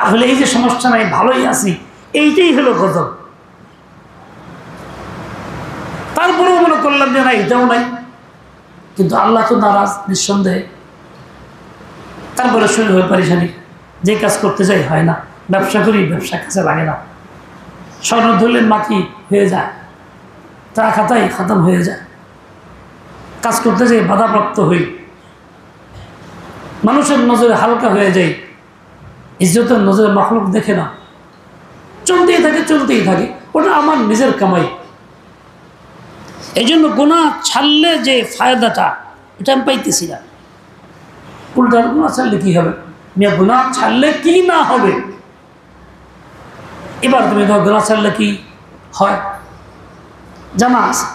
আসলে এই যে সমস্যা নাই, ভালোই আছি, এইটাই হলো গজব। তারপরেও মনে করলাম যে না, এটাও নাই, কিন্তু আল্লাহ তো নারাজ নিঃসন্দেহে। তারপরে শুরু হয়ে পারিশানি, যে কাজ করতে যাই হয় না, ব্যবসা করি, ব্যবসা কাছে লাগে না, স্বর্ণ ধরলে মাটি হয়ে যায়, তা খাতাই খতম হয়ে যায়, কাজ করতে যাই বাধাপ্রাপ্ত হই, মানুষের নজরে হালকা হয়ে যায়, ইজ্জতের নজরে মাখলুক দেখে না, চলতেই থাকে। ওটা আমার নিজের কামাই। এই জন্য গুনাহ ছাড়লে যে ফায়দাটা এটা আমি পাইতেছি না। উল্টা গুনাহ ছাড়লে কি হবে? গুনাহ ছাড়লে কি না হবে? এবার তুমি গুনাহ ছাড়লে কি হয় জানা আছে?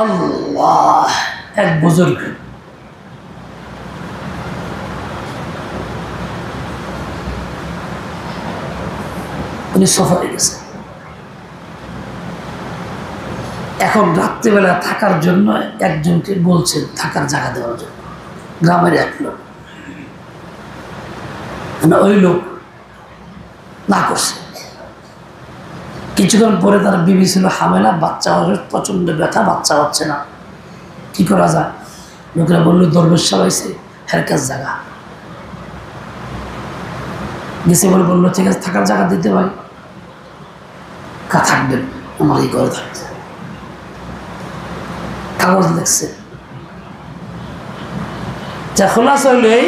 আল্লাহ, এক বুজুর্গ উনি সফরে গেছে। এখন রাত্রিবেলা থাকার জন্য একজনকে বলছেন থাকার জায়গা দেওয়ার জন্য, গ্রামের এক লোক। ওই লোক না করছে। কিছুক্ষণ পরে তার বিবি ছিল হামেলা, বাচ্চা হওয়ার প্রচণ্ড ব্যথা, বাচ্চা হচ্ছে না, কি করা যায়? লোকেরা বললো দরবেশ সবাইছে হের কাছ জায়গা গেছে বলে বললো ঠিক আছে থাকার জায়গা দিতে পারি, থাকবেন আমার এই ঘরে থাকতে। কাগজ লিখছে, যা খোলাসা হইল এই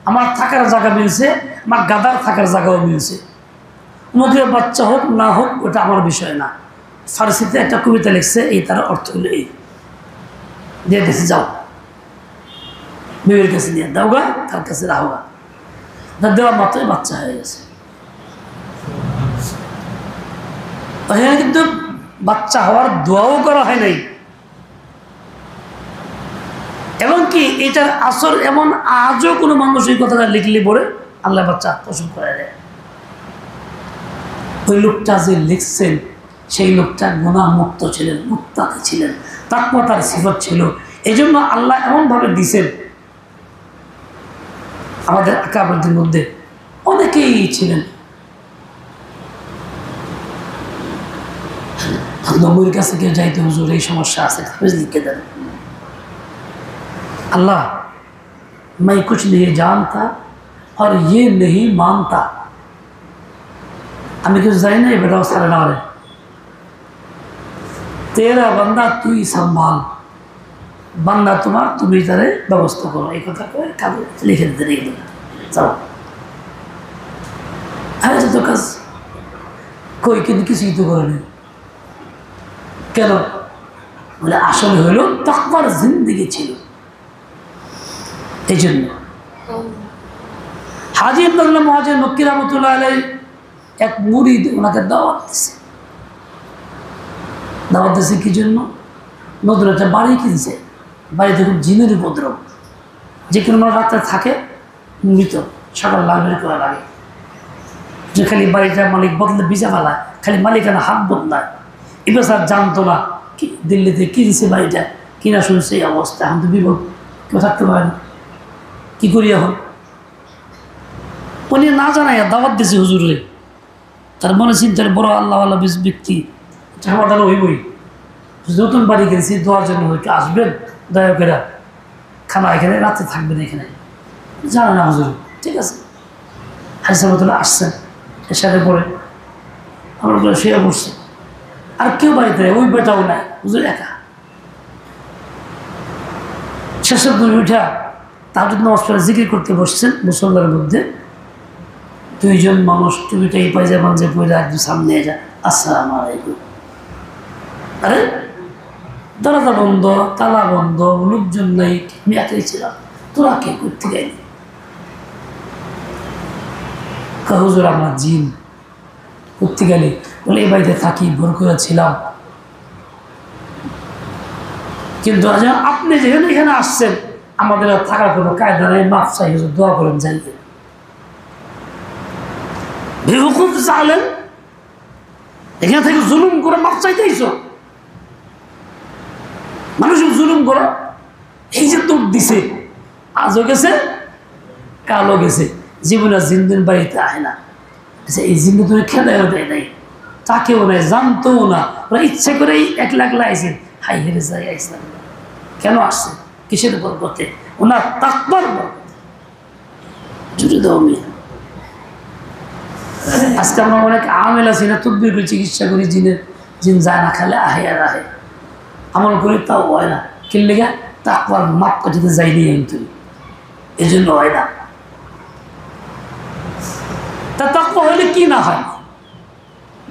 আমার থাকার জায়গা মিলছে, আমার গাদার থাকার জায়গাও মিলছে। মুখে বাচ্চা হোক না হোক ওটা আমার বিষয় না। ফার্সিতে একটা কবিতা লিখছে, এই তার অর্থ হলো এই, দিয়ে দিয়েছে যাও বিবির কাছে নিয়ে দাও গা, তার কাছে রাহো গা। দেওয়া মাত্রই বাচ্চা হয়ে গেছে। কিন্তু বাচ্চা হওয়ার দোয়াও করা হয় নাই। এবং কি এটার আসর এমন আজও কোনো মানুষ এই কথাটা লিখলে পরে আল্লাহ বাচ্চা পোষণ করে দেয়। ওই লোকটা যে লিখছেন সেই লোকটা গুনাহ মুক্ত ছিলেন, মুত্তাকি ছিলেন, তাকওয়া তার সিফত ছিল। এই জন্য আল্লাহ এমনভাবে দিছেন। আমাদের আকাবেরদের মধ্যে অনেকেই ছিলেন নবীর কাছে কেউ যাইতে, হুজুর এই সমস্যা আছে, লিখে দেন। अल्लाह मैं कुछ नहीं जानता और ये नहीं मानता, हमें कुछ जाए नहीं बेटा सारे डाले, तेरा बंदा तू ही संभाल, बंदा तुम्हारा तुम ही तरह व्यवस्था करो। एक कथा लिखे देते नहीं चलो अरे तो कस कोई किसी तो करे नहीं কেন বলে আসলে হলো তাকওয়ার জিন্দেগি ছিল। এই জন্য হাজী আব্দুল্লাহ মুহাজির মক্কি রাহমাতুল্লাহ আলাইহি এক মুরিদ ওনাকে দাওয়াত দিয়েছে। কি জন্য? নতুন একটা বাড়ি কিনছে, বাড়িতে খুব জিনের উপদ্রব, যে কোনো রাত্রে থাকে মৃত, সকাল লাইব্রেরি করা লাগে, যে খালি বাড়িটা মালিক বদলে ভিজা ফেলায়, খালি মালিকানা হাত বদলায়। এবার স্যার জানতো না দিল্লিতে কিনছে বাড়িটা, কিনা শুনছে এই অবস্থা, এখন তো বিপদ, কেউ থাকতে পারে না, কী করি এখন? উনি না জানাই দাওয়াত দিয়েছে হুজুরে, তার মনে চিন্তার বড় আল্লাহওয়ালা ব্যক্তি, ঝামেলা হইবই, নতুন বাড়ি কিনেছি দোয়ার জন্য একটু আসবেন দয়া করে, খানা এখানে রাতে থাকবেন এখানে, জানে না হুজুর। ঠিক আছে, হাসাবতুল্লাহ আসছেন, এসারে পরে আমার উপরে শুয়ে বসছে, আর কেউ বাড়িতে ওই বেটাও নাই, হুজুর একা। শেষের দিন উঠা তাহাজ্জুদ নামাজ পড়ে জিকির করতে বসছেন মুসল্লার মধ্যে, দুইজন মানুষ টুপিটা এই পায়জামা যে পরে একদম সামনে যা, আসসালামু আলাইকুম। আরে দরজা বন্ধ, তালা বন্ধ, লোকজন নাই, আমি একাই ছিলাম, তোরা কে করতে গেলি? হুজুর আমরা জিন। করতে গেলে বলে এই বাড়িতে থাকি, ভোর করে ছিলাম, কিন্তু আপনি যেখানে এখানে আসছেন আমাদের আর থাকার কোনো কায়দা নেই, মাফ চাই হুজুর, দোয়া করেন যাইতে। বেহুকুফ জালেম, এখানে থেকে জুলুম করে মাফ চাইতেইছ, মানুষের জুলুম করো, এই যে তোর দিছে, আজও গেছে কালও গেছে, জীবনে জিন্দিন বাড়িতে আয় না। এই জিন্দু তুমি খেলেও দেয় নাই, তাকেও নাই, জানতেও না, ওরা ইচ্ছে করেই একলা একলা আইসে, হাই হেরে যাই আইসলাম। কেন আসছে? কিসের বরকতে? ওনার তাকওয়ার বরকতে। জুড়ে দাও মেয়ে। আজকে আমরা অনেক আমেল আছি না, তদবির করে চিকিৎসা করি, জিন যায় না, খেলে আহে আর আহে, আমল করি তাও হয় না। কিনলে গা তাকওয়ার মাপ কাটিতে যাইনি তুমি, এই জন্য হয় না। তা তাকওয়া হইলে কি না হয়?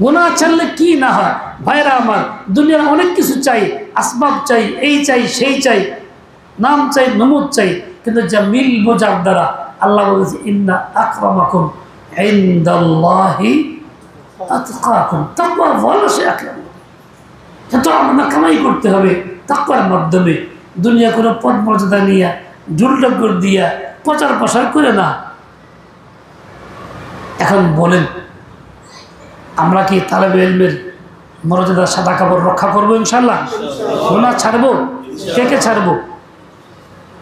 গুনাহ ছাড়লে কি না হয়? ভাইরা আমার, দুনিয়ার অনেক কিছু চাই, আসবাব চাই, এই চাই সেই চাই, নাম চাই, নমুদ চাই, কিন্তু যা মিলবো যার দ্বারা, আল্লাহ বলেছে ইন্না আকরামাকুম ইনদাল্লাহি আতকাকুম, তাকওয়া ওয়ালা সে আকরাম। এত আমরা কামাই করতে হবে তাকওয়ার মাধ্যমে, দুনিয়া কোনো পদ মর্যাদা নিয়ে ঢুলডাকর দিয়া প্রচার প্রসার করে না। এখন বলেন, আমরা কি তালেবে ইলমের মর্যাদা সাদা কাপড় রক্ষা করবো ইনশাল্লাহ? গুনাহ ছাড়বো? কে কে ছাড়বো?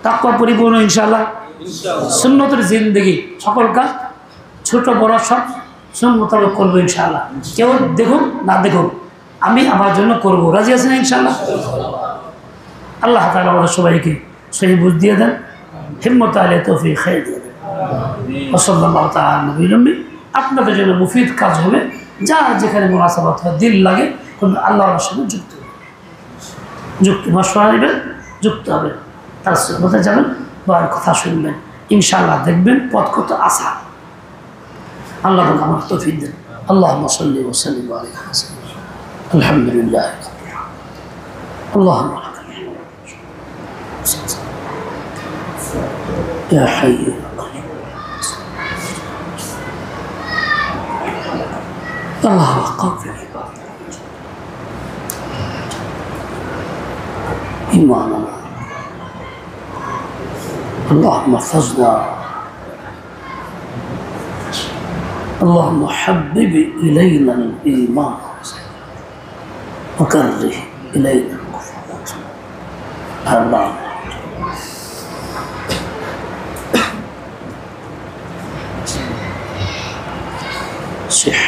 তাকওয়া পরিপূর্ণ ইনশাল্লাহ, সুন্নতের জিন্দেগি, সকল কাজ ছোট বড় সব সুন্নত মোতাবেক করবো ইনশাল্লাহ। কেউ দেখুন না দেখুন, আমি আমার জন্য করবো। রাজি আছেন ইনশাল্লাহ? আল্লাহ তাআলা আমাদের সবাইকে সহি বুঝ দিয়ে দেন, হিম্মত আলে তৌফিক খাইর দিয়ে দেন। সাল্লাল্লাহু তাআলা নবীর উম্মি। আপনাদের জন্য মুফিদ কাজ হবে, যার যেখানে মুনাসাবাত হয়, দিল লাগে, কিন্তু আল্লাহর সঙ্গে যুক্ত মশওয়ারা নেবেন, যুক্ত হবেন, তার সুন্নতে যাবেন, বা কথা শুনবেন, ইনশাআল্লাহ দেখবেন পথ কত আসান। আল্লাহ আমার তৌফিক দেন। আল্লাহুম্মা সাল্লি ওয়া সাল্লিম আলাইহি ওয়া সাল্লাম। আলহামদুলিল্লাহ। আল্লাহুম্মা ইয়া হাইয়্যু الله قبل إيماننا، اللهم احفظنا، اللهم حبب إلينا الإيمان وكره إلينا الكفر. الله صح.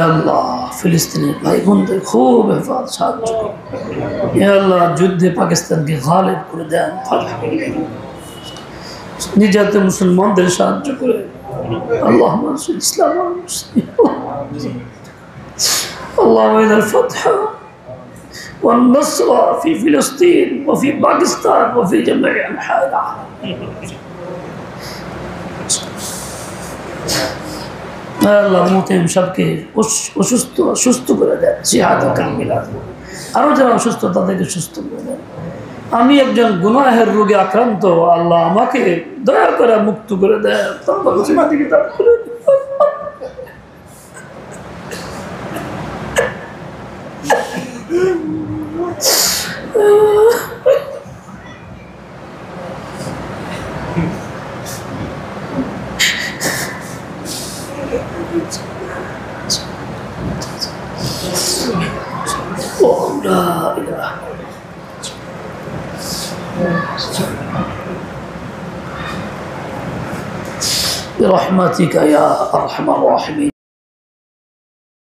আল্লাহ ফিলিস্তিনের ভাই বোনদের খুব হেফাজত সাহায্য করুন। আল্লাহ যুদ্ধে পাকিস্তানকে গালেব করে দেন, নিজাতে মুসলমানদের সাহায্য করে। আল্লাহ ইসলাম اللهم إن الفتح والنصر في فلسطين وفي باكستان وفي جميع أنحاء العالم. আল্লাহ মুতিম সবকে সুস্থ করে দেন, সিহাত কামিলা। আরও যারা অসুস্থ তাদেরকে সুস্থ করে দেন। আমি একজন গুনাহের রোগে আক্রান্ত, আল্লাহ আমাকে দয়া করে মুক্ত করে দেন। لا إله برحمتك يا أرحم الراحمين.